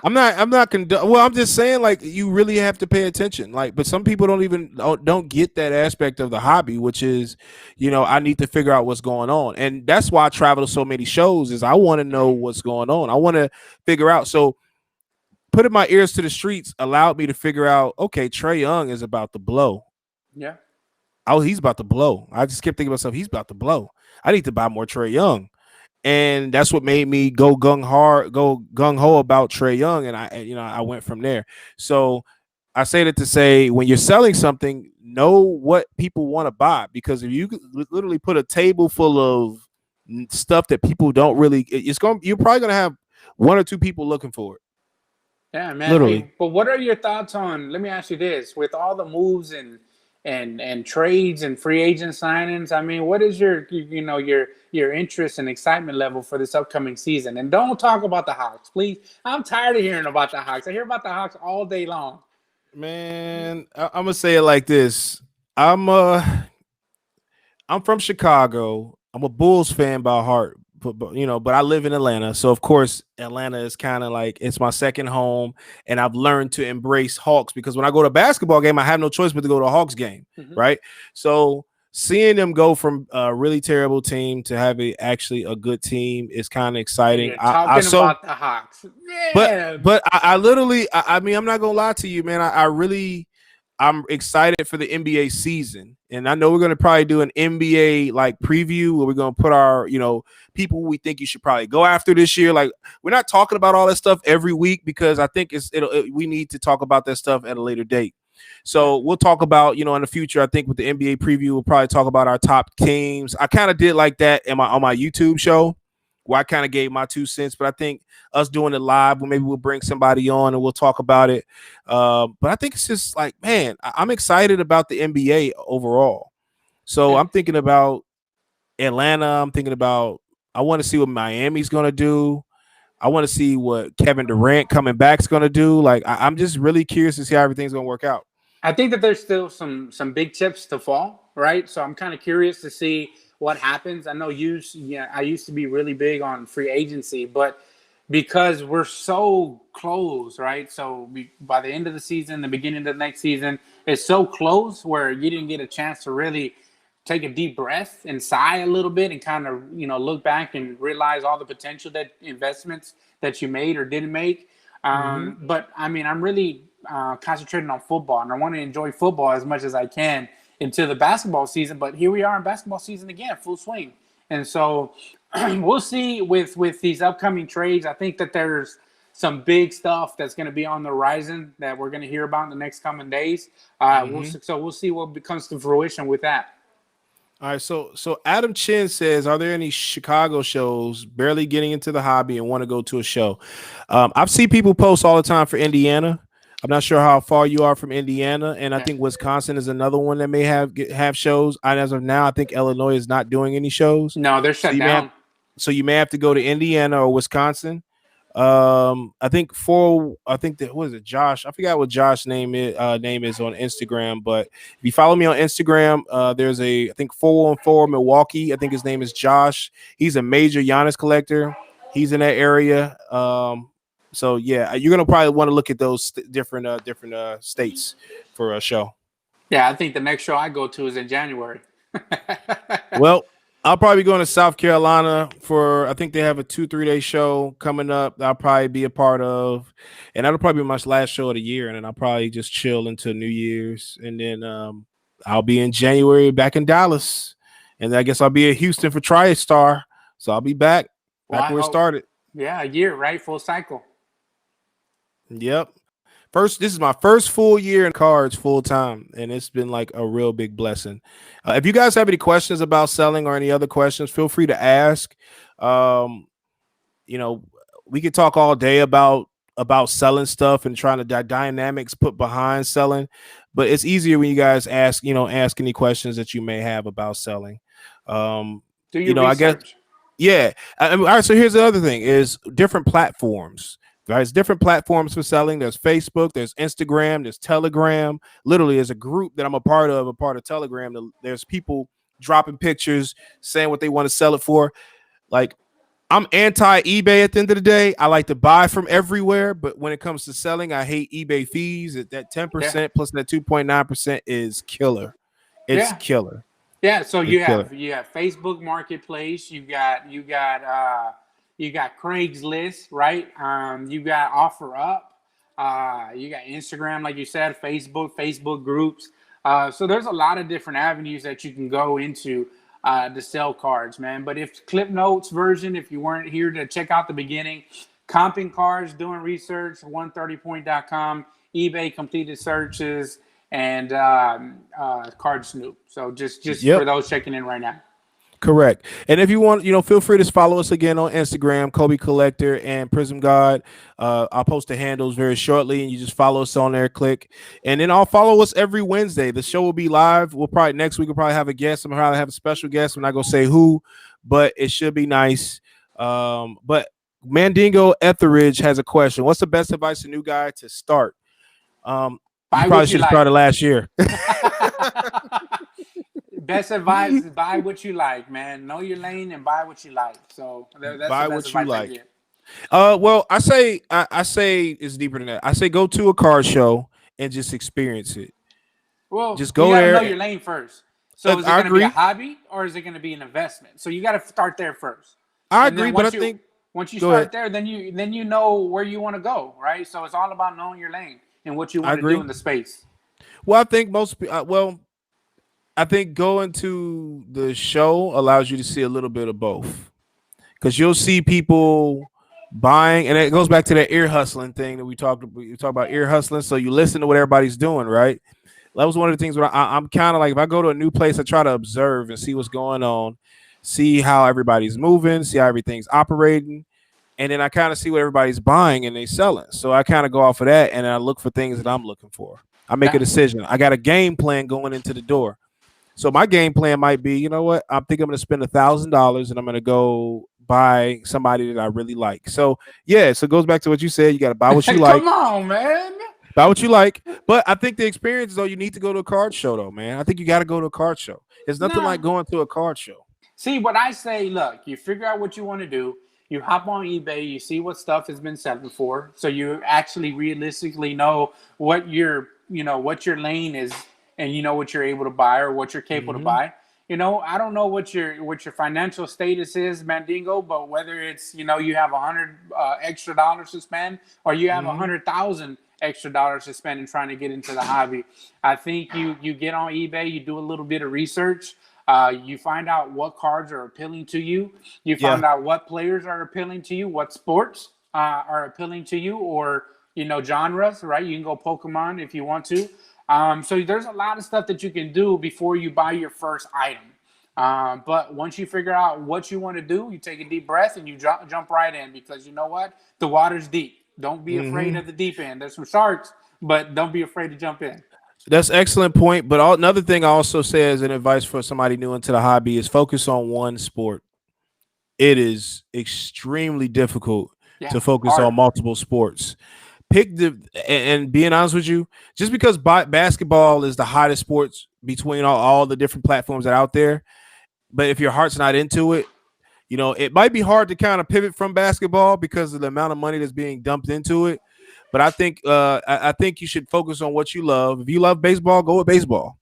Well, I'm just saying, like, you really have to pay attention. Like, but some people don't get that aspect of the hobby, which is, I need to figure out what's going on, and that's why I travel to so many shows. Is I want to know what's going on. I want to figure out. So, putting my ears to the streets allowed me to figure out. Okay, Trae Young is about to blow. Yeah. Oh, he's about to blow. I just kept thinking to myself, he's about to blow. I need to buy more Trae Young. And that's what made me go gung ho about Trae Young, and I went from there. So I say that to say, when you're selling something, know what people want to buy, because if you literally put a table full of stuff that people don't really, you're probably gonna have one or two people looking for it. Yeah, man. Literally. Hey, but what are your thoughts on? Let me ask you this: with all the moves and trades and free agent signings, I mean, what is your interest and excitement level for this upcoming season? And don't talk about the Hawks, please. I'm tired of hearing about the Hawks. I hear about the Hawks all day long. Man, I'm gonna say it like this. I'm from Chicago. I'm a Bulls fan by heart, but I live in Atlanta, so of course Atlanta is kind of like it's my second home, and I've learned to embrace Hawks because when I go to a basketball game, I have no choice but to go to a Hawks game, right? So seeing them go from a really terrible team to having actually a good team is kind of exciting. You're talking about the Hawks, yeah. But I literally, I mean, I'm not gonna lie to you, man. I'm excited for the NBA season, and I know we're gonna probably do an NBA like preview where we're gonna put our, people we think you should probably go after this year. Like, we're not talking about all that stuff every week because I think we need to talk about that stuff at a later date. So we'll talk about, in the future. I think with the NBA preview, we'll probably talk about our top teams. I kind of did like that on my YouTube show, where I kind of gave my 2 cents, but I think us doing it live, maybe we'll bring somebody on and we'll talk about it. But I think it's just like, man, I'm excited about the NBA overall. So I'm thinking about Atlanta. I want to see what Miami's going to do. I want to see what Kevin Durant coming back is going to do. Like, I'm just really curious to see how everything's going to work out. I think that there's still some big chips to fall, right? So I'm kind of curious to see what happens. I know I used to be really big on free agency, but because we're so close, right? So by the end of the season, the beginning of the next season, it's so close where you didn't get a chance to really take a deep breath and sigh a little bit and kind of, look back and realize all the potential that investments that you made or didn't make. But I mean, I'm really concentrating on football, and I want to enjoy football as much as I can into the basketball season. But here we are in basketball season again, full swing. And so we'll see with these upcoming trades. I think that there's some big stuff that's going to be on the horizon that we're going to hear about in the next coming days. We'll see what comes to fruition with that. All right, so Adam Chin says, are there any Chicago shows barely getting into the hobby and want to go to a show? I've seen people post all the time for Indiana. I'm not sure how far you are from Indiana, and I think Wisconsin is another one that may have shows. And as of now, I think Illinois is not doing any shows. No, they're shut down. So you may have to go to Indiana or Wisconsin. I think what is it, Josh? I forgot what Josh's name is on Instagram, but if you follow me on Instagram, there's I think 414 Milwaukee. I think his name is Josh. He's a major Giannis collector. He's in that area. So yeah, you're gonna probably want to look at those different states for a show. Yeah, I think the next show I go to is in January. Well, I'll probably be going to South Carolina for, I think they have a 2-3 day show coming up that I'll probably be a part of. And that'll probably be my last show of the year. And then I'll probably just chill until New Year's. And then I'll be in January back in Dallas. And I guess I'll be at Houston for TriStar. So I'll be back where it started. Yeah, a year, right? Full cycle. Yep. This is my first full year in cards full time, and it's been like a real big blessing. If you guys have any questions about selling or any other questions, feel free to ask. Um, you know, we could talk all day about selling stuff and trying to dynamics put behind selling, but it's easier when you guys ask, ask any questions that you may have about selling. Um, Do your I guess research. yeah. I mean, all right. So here's the other thing: is different platforms. There's different platforms for selling. There's Facebook, there's Instagram, there's Telegram. Literally, there's a group that I'm a part of Telegram. There's people dropping pictures, saying what they want to sell it for. Like, I'm anti eBay at the end of the day. I like to buy from everywhere, but when it comes to selling, I hate eBay fees. That Yeah. 10% plus that 2.9% is killer. It's Yeah. killer. Yeah, so It's you killer. have Facebook Marketplace, you got Craigslist, right? You got OfferUp, you got Instagram, like you said, Facebook groups. So there's a lot of different avenues that you can go into to sell cards, man. But if Clip Notes version, if you weren't here to check out the beginning, comping cards, doing research, 130point.com, eBay completed searches, and Card Snoop. So just for Yep. those checking in right now. Correct. And if you want, feel free to follow us again on Instagram, Kobe Collector and Prism God. I'll post the handles very shortly, and you just follow us on there, click. And then I'll follow us every Wednesday. The show will be live. We'll probably next week we'll probably have a guest. I'm probably have a special guest. I'm not gonna say who, but it should be nice. But Mandingo Etheridge has a question. What's the best advice a new guy to start? You Buy probably what you should have like. started last year. Best advice is buy what you like, man. Know your lane and buy what you like. So that's the Buy best what you advice I like. get. Well, I say it's deeper than that. I say go to a car show and just experience it. Well, Just you go got to know there. your lane first. So is it I going to be a agree. hobby or is it going to be an investment? So you got to start there first. I And agree, then but I think once you go ahead. start there, then you know where you want to go, right? So it's all about knowing your lane and what you I want to do agree. in the space. Well, I think I think going to the show allows you to see a little bit of both because you'll see people buying, and it goes back to that ear hustling thing that we talk about ear hustling. So you listen to what everybody's doing, right? That was one of the things where I'm kind of like, if I go to a new place, I try to observe and see what's going on, see how everybody's moving, see how everything's operating, and then I kind of see what everybody's buying and they selling. So I kind of go off of that, and I look for things that I'm looking for. I make a Yeah. decision. I got a game plan going into the door. So my game plan might be, you know what? I think I'm going to spend $1,000 and I'm going to go buy somebody that I really like. So yeah, so it goes back to what you said. You got to buy what you like, Come on, man. buy what you like. But I think the experience though, you need to go to a card show though, man. I think you got to go to a card show. There's nothing like No. going to a card show. See, what I say, look, you figure out what you want to do. You hop on eBay, you see what stuff has been selling for, so you actually realistically know what your lane is, and you know what you're able to buy or what you're capable to Mm-hmm. buy. I don't know what your financial status is, Mandingo, but whether it's you have 100 extra dollars to spend, or you have Mm-hmm. 100,000 extra dollars to spend in trying to get into the hobby, I think you get on eBay, you do a little bit of research. You find out what cards are appealing to you. You Yeah. find out what players are appealing to you, what sports are appealing to you, or genres. Right? You can go Pokemon if you want to. So there's a lot of stuff that you can do before you buy your first item. But once you figure out what you want to do, you take a deep breath and you jump right in, because you know what? The water's deep. Don't be afraid Mm-hmm. of the deep end. There's some sharks, but don't be afraid to jump in. That's excellent point. But another thing I also say as an advice for somebody new into the hobby is focus on one sport. It is extremely difficult Yeah, to focus hard. on multiple sports. Pick and being honest with you, just because basketball is the hottest sports between all the different platforms that are out there, but if your heart's not into it, it might be hard to kind of pivot from basketball because of the amount of money that's being dumped into it. But I think I think you should focus on what you love. If you love baseball, go with baseball.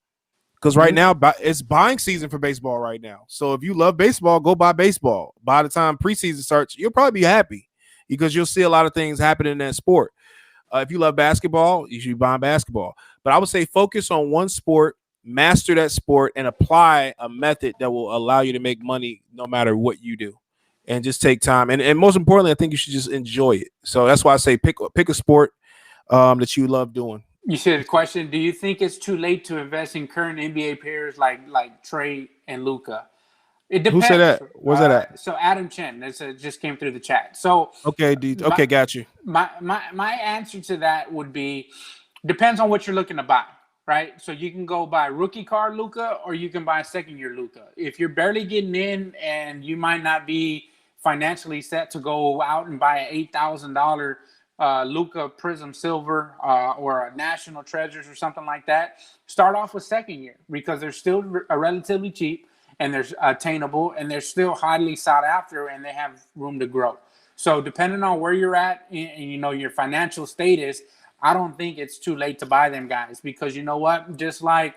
Because right Mhm. now it's buying season for baseball right now. So if you love baseball, go buy baseball. By the time preseason starts, you'll probably be happy because you'll see a lot of things happen in that sport. If you love basketball, you should be buying basketball. But I would say focus on one sport, master that sport, and apply a method that will allow you to make money no matter what you do. And just take time. And most importantly, I think you should just enjoy it. So that's why I say pick a sport that you love doing. You said a question. Do you think it's too late to invest in current NBA players like Trey and Luca? It depends. Who said that? Where's that at? So Adam Chen, just came through the chat. So Okay, okay, got you. my answer to that would be depends on what you're looking to buy, right? So you can go buy rookie card Luka, or you can buy second year Luka. If you're barely getting in and you might not be financially set to go out and buy an $8,000 Luka Prism Silver or a National Treasures or something like that, start off with second year because they're still relatively cheap and they're attainable and they're still highly sought after and they have room to grow. So depending on where you're at and your financial status, I don't think it's too late to buy them guys because you know what? Just like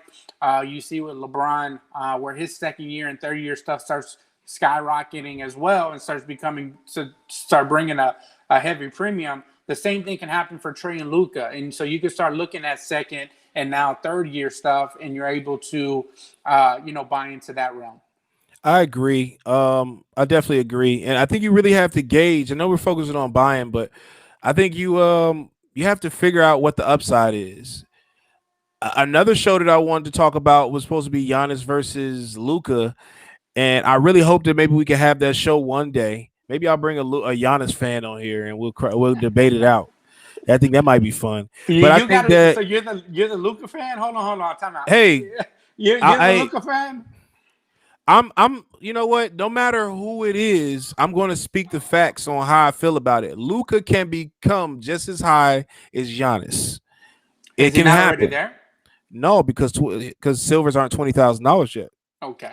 you see with LeBron, where his second year and third year stuff starts skyrocketing as well and start bringing a heavy premium. The same thing can happen for Trey and Luka, and so you can start looking at second and now third year stuff, and you're able to buy into that realm. I agree. I definitely agree, and I think you really have to gauge. I know we're focusing on buying, but I think you have to figure out what the upside is. Another show that I wanted to talk about was supposed to be Giannis versus Luka, and I really hope that maybe we can have that show one day. Maybe I'll bring a Giannis fan on here and we'll debate it out. I think that might be fun. But I think that so you're the Luka fan. Hold on, time out. Hey, you're the Luka fan. I'm you know what? No matter who it is, I'm going to speak the facts on how I feel about it. Luka can become just as high as Giannis. It can happen. Already there? No, because silvers aren't $20,000 yet. Okay.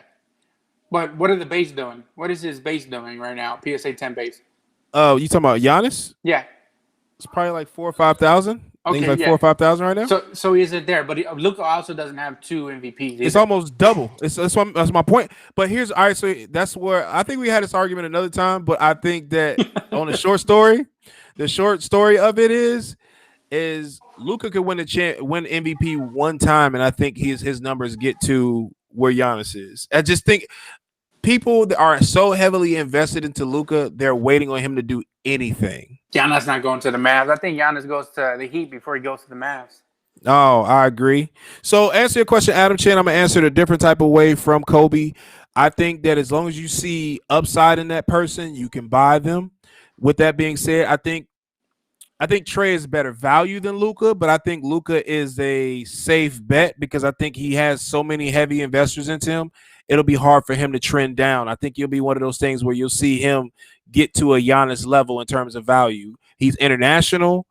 But what are the base doing? What is his base doing right now? PSA 10 base. Oh, you talking about Giannis? Yeah. It's probably like 4,000 or 5,000. Okay, like 4,000 or 5,000 right now. So is it there? But Luka also doesn't have 2 MVPs. It's almost double. That's my point. But here's all right. So that's where I think we had this argument another time. But I think that on the short story of it is Luka could win win MVP one time, and I think his numbers get to where Giannis is. I just think people that are so heavily invested into Luka, they're waiting on him to do anything. Giannis not going to the Mavs. I think Giannis goes to the Heat before he goes to the Mavs. Oh, I agree. So answer your question, Adam Chen. I'm going to answer it a different type of way from Kobe. I think that as long as you see upside in that person, you can buy them. With that being said, I think Trey is better value than Luka, but I think Luka is a safe bet because I think he has so many heavy investors into him. It'll be hard for him to trend down. I think it'll be one of those things where you'll see him get to a Giannis level in terms of value. He's international,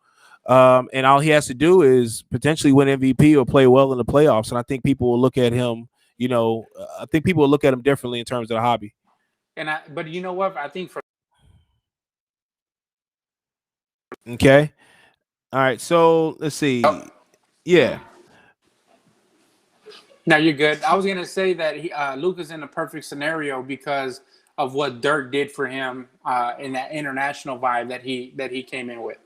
and all he has to do is potentially win MVP or play well in the playoffs. And I think people will look at him, I think people will look at him differently in terms of the hobby. But you know what? I think Okay. All right. So let's see. Yeah. No, you're good. I was gonna say that Luka's in a perfect scenario because of what Dirk did for him in that international vibe that he came in with.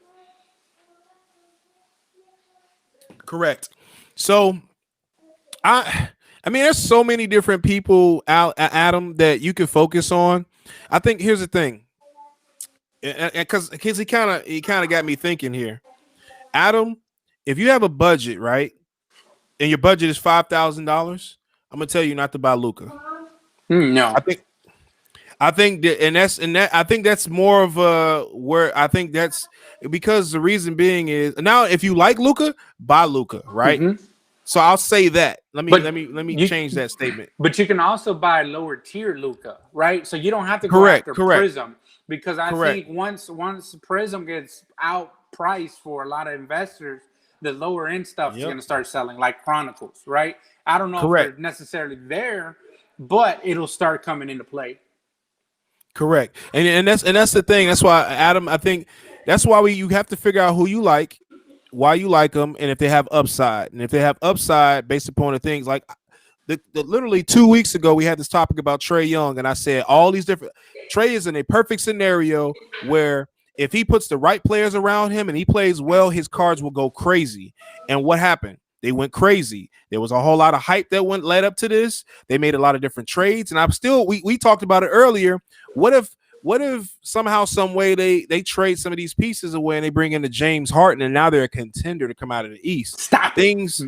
Correct. So, I mean, there's so many different people out, Adam, that you can focus on. I think here's the thing, because he kind of got me thinking here, Adam. If you have a budget, right? And your budget is $5,000, I'm gonna tell you not to buy Luka. No, I think that's more of where I think that's because the reason being is now if you like Luka, buy Luka, right? Mm-hmm. So I'll say that. Let me change that statement. But you can also buy lower tier Luka, right? So you don't have to go after Prism because I think once Prism gets outpriced for a lot of investors, the lower end stuff is going to start selling, like Chronicles, right? I don't know if they're necessarily there, but it'll start coming into play. Correct, and that's the thing. That's why, Adam, I think that's why you have to figure out who you like, why you like them, and if they have upside. And if they have upside based upon the things like literally 2 weeks ago, we had this topic about Trae Young, and I said all these different. Trae is in a perfect scenario where if he puts the right players around him and he plays well, his cards will go crazy. And what happened? They went crazy. There was a whole lot of hype that led up to this. They made a lot of different trades. And we talked about it earlier. What if somehow, some way they trade some of these pieces away and they bring in the James Harden and now they're a contender to come out of the East? Stop things.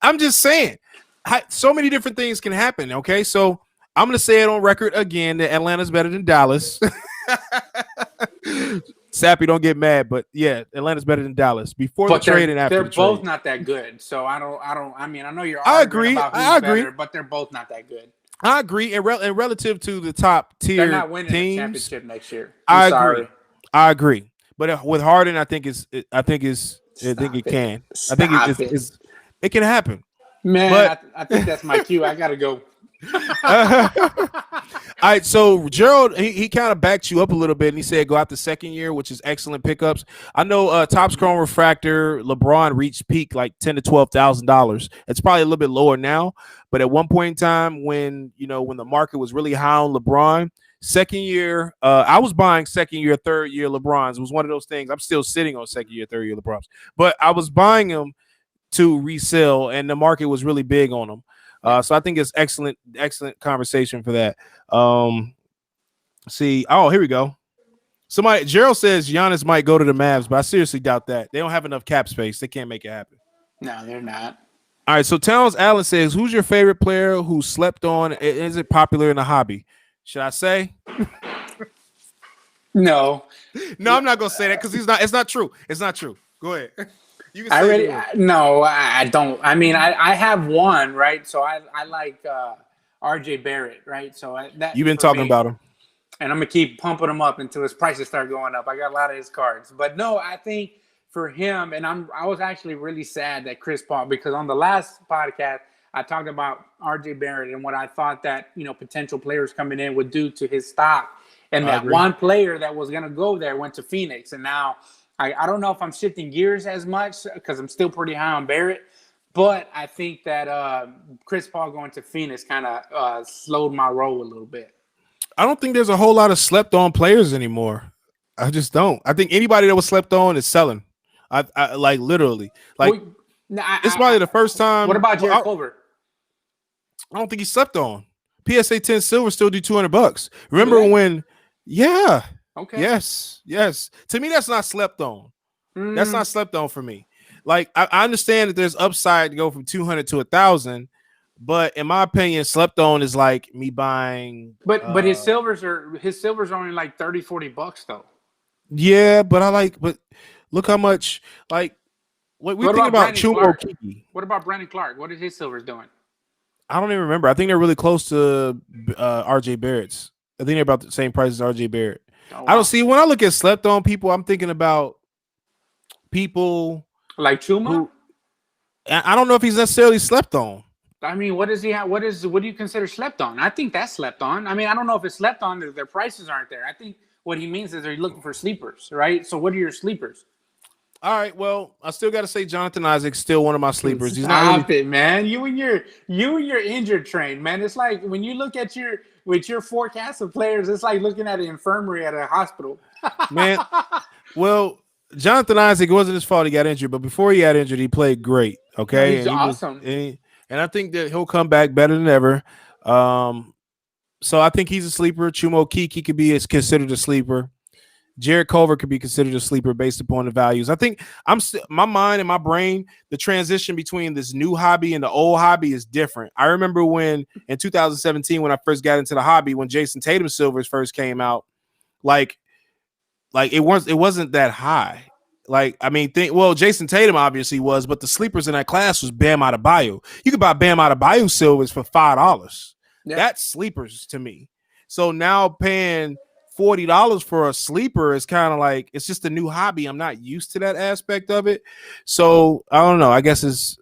I'm just saying, so many different things can happen. Okay. So I'm going to say it on record again that Atlanta's better than Dallas. Sappy, don't get mad, but yeah, Atlanta's better than Dallas before the trade and after they're the both trade. not that good. So I don't. I mean, I know you're I arguing agree. about who's I agree. better, but they're both not that good. I agree. And relative to the top tier They're not winning teams, a championship next year. I sorry. agree. I agree. But with Harden, I think it can. I think it can happen. Man, but, I think that's my cue. I gotta go. All right, so Gerald, he kind of backed you up a little bit, and he said go out the second year, which is excellent pickups. I know Topps Chrome Refractor LeBron reached peak like $10,000 to $12,000. It's probably a little bit lower now, but at one point in time, when the market was really high on LeBron, second year, I was buying second year, third year LeBrons. It was one of those things. I'm still sitting on second year, third year LeBrons, but I was buying them to resell, and the market was really big on them. So I think it's excellent conversation for that. Here we go. Gerald says Giannis might go to the Mavs, but I seriously doubt that. They don't have enough cap space. They can't make it happen. No, they're not. All right, so Towns Allen says, who's your favorite player who slept on? Is it popular in the hobby? Should I say? No, I'm not gonna say that because it's not true. It's not true. Go ahead. You can I don't. I mean, I have one, right? So I like RJ Barrett, right? So you've been talking about him, and I'm gonna keep pumping him up until his prices start going up. I got a lot of his cards, but no, I think for him, and I was actually really sad that Chris Paul, because on the last podcast I talked about RJ Barrett and what I thought that potential players coming in would do to his stock, and that one player that was gonna go there went to Phoenix, and now. I don't know if I'm shifting gears as much because I'm still pretty high on Barrett, but I think that Chris Paul going to Phoenix kind of slowed my roll a little bit. I don't think there's a whole lot of slept on players anymore. I just don't. I think anybody that was slept on is selling. I like literally. Like it's probably the first time. What about Jarrett Culver? I don't think he slept on. PSA 10 silver still do $200. Remember when? Yeah. Okay. Yes. To me, that's not slept on. That's not slept on for me. Like I understand that there's upside to go from 200 to 1,000, but in my opinion, slept on is like me buying. But his silvers are only like $30-$40 though. Yeah, but look how much like what we think about Chuma Okeke. What about Brandon Clark? What is his silvers doing? I don't even remember. I think they're really close to RJ Barrett's. I think they're about the same price as RJ Barrett. Oh, wow. I don't see when I look at slept on people, I'm thinking about people like Chuma. I don't know if he's necessarily slept on. I mean, what does he have? What do you consider slept on? I think that's slept on. I mean, I don't know if it's slept on. Their prices aren't there. I think what he means is they're looking for sleepers, right? So what are your sleepers? All right, well, I still got to say Jonathan Isaac's still one of my sleepers. He's not really... it, man. You and your injured train, man. It's like when you look at your forecast of players, it's like looking at an infirmary at a hospital. Man, well, Jonathan Isaac, it wasn't his fault he got injured, but before he got injured, he played great. Okay, he's awesome. And I think that he'll come back better than ever. So I think he's a sleeper. Chuma Okeke could be considered a sleeper. Jarrett Culver could be considered a sleeper based upon the values. I think my mind and my brain, the transition between this new hobby and the old hobby is different. I remember when in 2017, when I first got into the hobby, when Jason Tatum silvers first came out, like it wasn't that high. Like, I mean, Jason Tatum obviously was, but the sleepers in that class was Bam Adebayo. You could buy Bam Adebayo silvers for $5. Yeah. That's sleepers to me. So now paying $40 for a sleeper is kind of like, it's just a new hobby. I'm not used to that aspect of it. So I don't know. I guess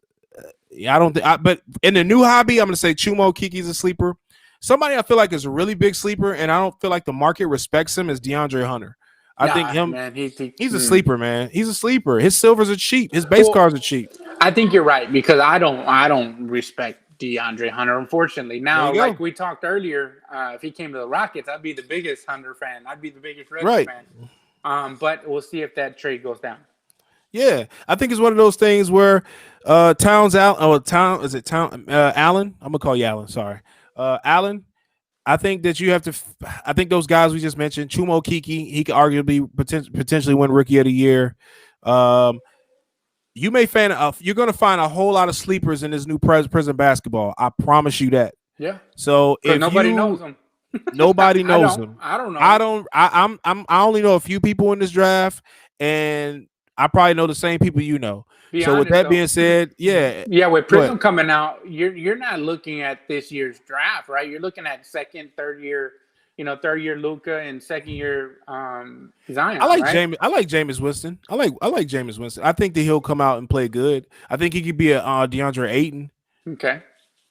but in the new hobby, I'm going to say Chuma Okeke's a sleeper. Somebody I feel like is a really big sleeper, and I don't feel like the market respects him, is DeAndre Hunter. I think him, man, he's a sleeper, man. He's a sleeper. His silvers are cheap. His base cards are cheap. I think you're right, because I don't respect DeAndre Hunter, unfortunately. Now, like we talked earlier, if he came to the Rockets, I'd be the biggest Hunter fan. I'd be the biggest Reddish fan. But we'll see if that trade goes down. Yeah, I think it's one of those things where Allen. I'm gonna call you Allen. Sorry, Allen. I think that you have to. I think those guys we just mentioned, Chuma Okeke, he could arguably potentially win Rookie of the Year. You're going to find a whole lot of sleepers in this new prison basketball. I promise you that. Yeah, So because if nobody knows you him. nobody knows him. I don't know. I don't. I only know a few people in this draft, and I probably know the same people you know. Be So with honest that though. being said, yeah, Yeah, with go ahead. Prism coming out, you're not looking at this year's draft, right? You're looking at second, third year, third year Luca and second year Zion, right? I like Jameis Winston. I like Jameis Winston. I think that he'll come out and play good. I think he could be a DeAndre Ayton. Okay.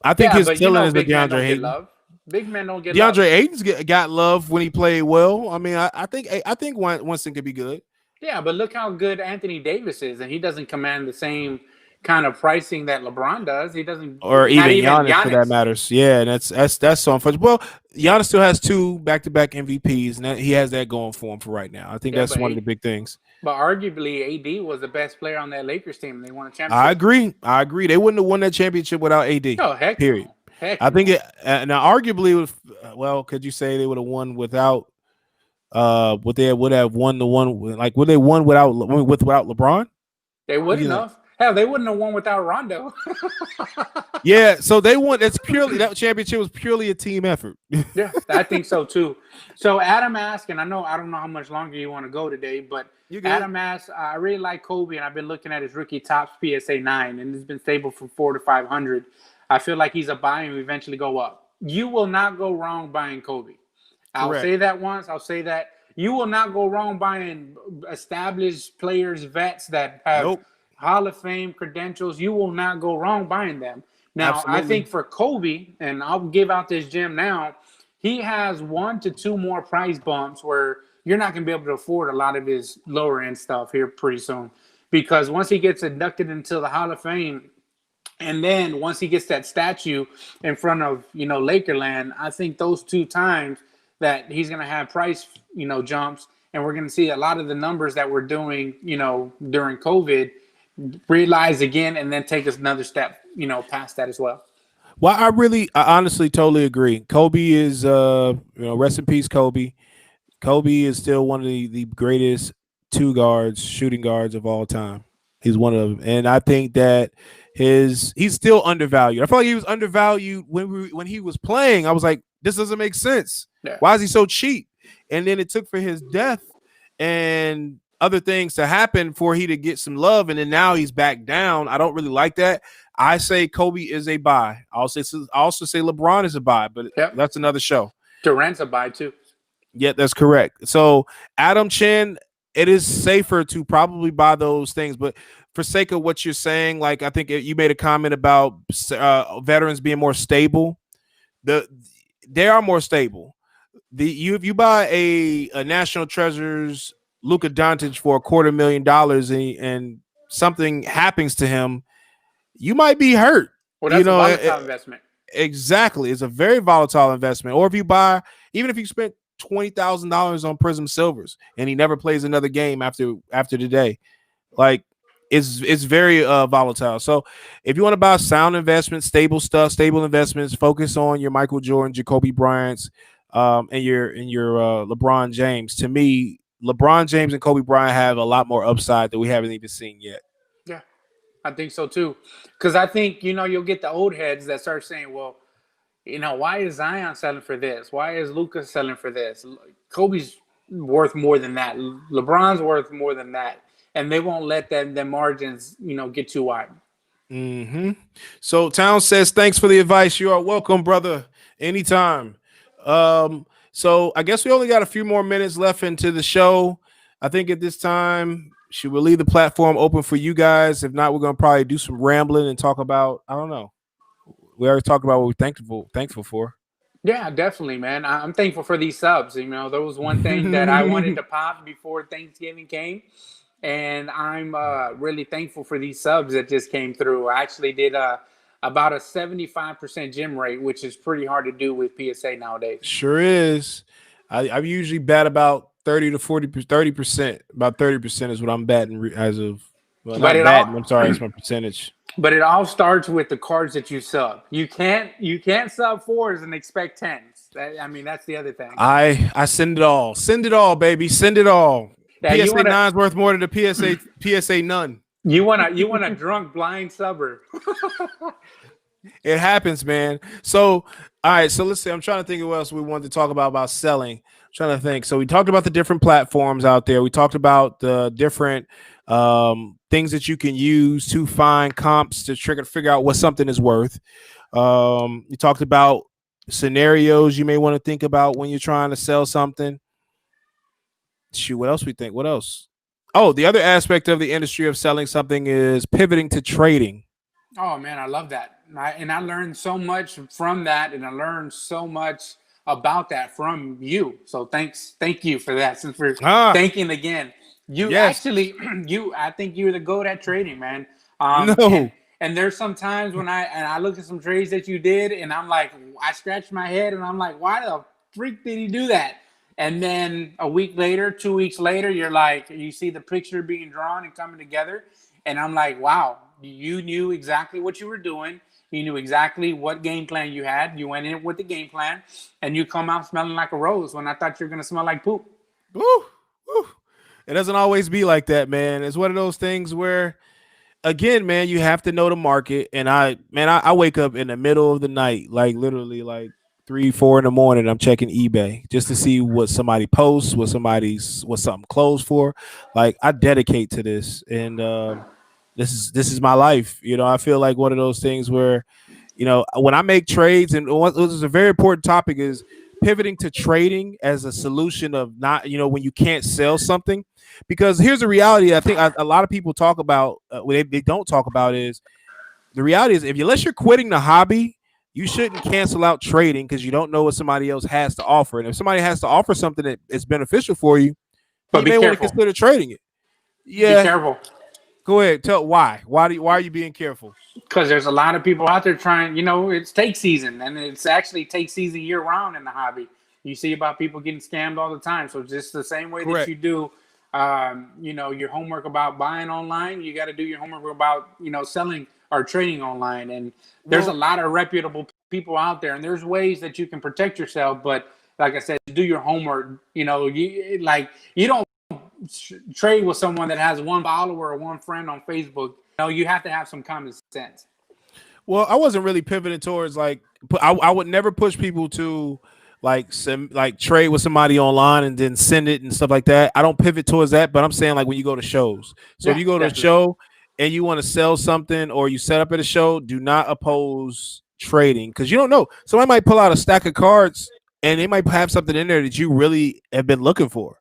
I think Yeah, his but ceiling is a big men DeAndre don't get Ayton. love. Big men don't get love. DeAndre Ayton's got love when he played well. I mean, I think Winston could be good. Yeah, but look how good Anthony Davis is, and he doesn't command the same kind of pricing that LeBron does. He doesn't, Or not even even Giannis for that Giannis. matters. Yeah, and that's so unfortunate. Well, Giannis still has 2 back-to-back MVPs, and he has that going for him for right now. I think Yeah, that's one of the big things. but arguably AD was the best player on that Lakers team. They won a I championship. agree. They wouldn't have won that championship without AD. Oh heck, Period. no. Heck, I think no. it now arguably well, could you say they would have won without would they would have won the one like would they won without LeBron? They wouldn't have. Hell, they wouldn't have won without Rondo. Yeah, so they won. It's purely that championship was purely a team effort. Yeah, I think so too. So Adam asked, and I don't know how much longer you want to go today, but Adam asked, I really like Kobe, and I've been looking at his rookie tops PSA 9, and it's been stable from 400 to 500. I feel like he's a buy and we eventually go up. You will not go wrong buying Kobe. I'll say that once. I'll say that you will not go wrong buying established players, vets that have Hall of Fame credentials. You will not go wrong buying them. Now, absolutely. I think for Kobe, and I'll give out this gem now, he has 1 to 2 more price bumps where you're not going to be able to afford a lot of his lower end stuff here pretty soon. Because once he gets inducted into the Hall of Fame, and then once he gets that statue in front of, Lakerland, I think those 2 times that he's going to have price, jumps, and we're going to see a lot of the numbers that we're doing, during COVID realize again and then take us another step, past that as well. Well, I honestly totally agree. Kobe is, rest in peace, Kobe. Kobe is still one of the greatest shooting guards of all time. He's one of them. And I think that he's still undervalued. I feel like he was undervalued when he was playing. I was like, this doesn't make sense. Yeah. Why is he so cheap? And then it took for his death and other things to happen for he to get some love. And then now he's back down. I don't really like that. I say Kobe is a buy. I also say LeBron is a buy, but that's another show. Durant's a buy too. Yeah, that's correct. So Adam Chin, it is safer to probably buy those things, but for sake of what you're saying, like I think you made a comment about veterans being more stable. They are more stable. If you buy a National Treasures Luka Doncic for $250,000 and something happens to him, you might be hurt. Well, that's a volatile investment. Exactly, it's a very volatile investment. Or if you buy, even if you spent $20,000 on Prism Silvers and he never plays another game after today, like it's very volatile. So if you want to buy sound investments, stable investments, focus on your Michael Jordan, Jacoby Bryant's, and your LeBron James. To me, LeBron James and Kobe Bryant have a lot more upside that we haven't even seen yet. Yeah, I think so too. Because I think you'll get the old heads that start saying, well, why is Zion selling for this? Why is Luka selling for this? Kobe's worth more than that. LeBron's worth more than that. And they won't let the margins, get too wide. Mm-hmm. So Town says, thanks for the advice. You are welcome, brother. Anytime. So I guess we only got a few more minutes left into the show. I think at this time, should we leave the platform open for you guys? If not, we're going to probably do some rambling and talk about, I don't know. We already talked about what we're thankful for. Yeah, definitely, man. I'm thankful for these subs. There was one thing that I wanted to pop before Thanksgiving came, and I'm really thankful for these subs that just came through. I actually did about a 75% gym rate, which is pretty hard to do with PSA nowadays. Sure is. I usually bat about 30 to 30%. About 30% is what I'm batting as of. Well, not batting. I'm sorry, it's my percentage. But it all starts with the cards that you sub. You can't sub 4s and expect 10s. That's the other thing. I send it all. Send it all, baby. Send it all. Yeah, PSA 9's worth more than the PSA none. You want a drunk blind subber. It happens, man. So All right, so let's see. I'm trying to think of what else we wanted to talk about selling. I'm trying to think. So we talked about the different platforms out there. We talked about the different things that you can use to find comps to trigger figure out what something is worth. You talked about scenarios you may want to think about when you're trying to sell something. Shoot, what else we think? What else? Oh, the other aspect of the industry of selling something is pivoting to trading. Oh man, I love that. I learned so much from that, and I learned so much about that from you. So thank you for that. Since we're Ah, thanking again, you yes. actually, I think you're the goat at trading, man. And No. there's some times when I look at some trades that you did, and I'm like, I scratch my head, and I'm like, why the freak did he do that? And then a week later, 2 weeks later, you're like, you see the picture being drawn and coming together, and I'm like, wow, you knew exactly what you were doing. You knew exactly what game plan you had. You went in with the game plan, and you come out smelling like a rose when I thought you were going to smell like poop. Woo, woo. It doesn't always be like that, man. It's one of those things where, again, man, you have to know the market. And I wake up in the middle of the night, like literally like 3, 4 in the morning. I'm checking eBay just to see what somebody posts, what something closed for. Like I dedicate to this, and this is my life. I feel like one of those things where, when I make trades, and what is a very important topic is pivoting to trading as a solution of not, when you can't sell something. Because here's the reality I think a lot of people talk about, they don't talk about is the reality is unless you're quitting the hobby, you shouldn't cancel out trading because you don't know what somebody else has to offer. And if somebody has to offer something that is beneficial for you, then But you be may want to careful. consider trading it. Be Yeah, careful. go ahead. Tell why. Why are you being careful? Because there's a lot of people out there trying, it's take season, and it's actually take season year round in the hobby. You see about people getting scammed all the time. So just the same way that Correct. you do, your homework about buying online, you got to do your homework about, selling or trading online. And there's a Well, lot of reputable people out there, and there's ways that you can protect yourself. But like I said, do your homework. You don't trade with someone that has one follower or one friend on Facebook. You have to have some common sense. Well, I wasn't really pivoting towards like I would never push people to like trade with somebody online and then send it and stuff like that. I don't pivot towards that, but I'm saying like when you go to shows. So if Yeah, you go to a definitely. show and you want to sell something or you set up at a show, do not oppose trading because you don't know. Somebody might pull out a stack of cards and they might have something in there that you really have been looking for.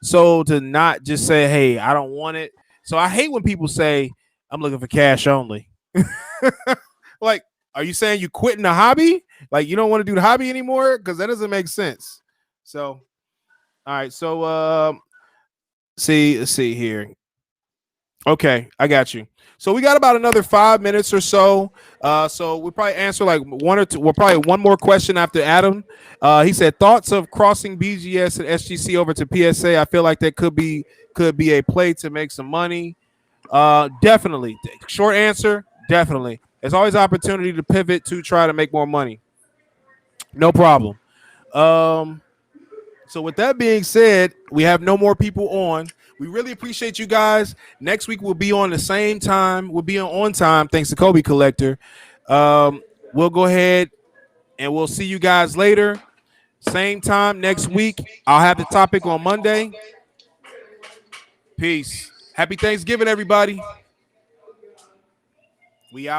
So to not just say, "Hey, I don't want it." So I hate when people say, "I'm looking for cash only." Like, are you saying you quitting the hobby? Like, you don't want to do the hobby anymore? Because that doesn't make sense. So, all right. So, let's see here. Okay, I got you. So we got about another 5 minutes or so. So we'll probably answer like one or two. We'll probably one more question after Adam. He said thoughts of crossing BGS and SGC over to PSA. I feel like that could be a play to make some money. Definitely. Short answer, definitely. There's always opportunity to pivot to try to make more money. No problem. Um, so with that being said, we have no more people on. We really appreciate you guys. Next week we'll be on the same time. We'll be on time thanks to Kobe Collector. We'll go ahead and we'll see you guys later. Same time next week. I'll have the topic on Monday. Peace. Happy Thanksgiving, everybody.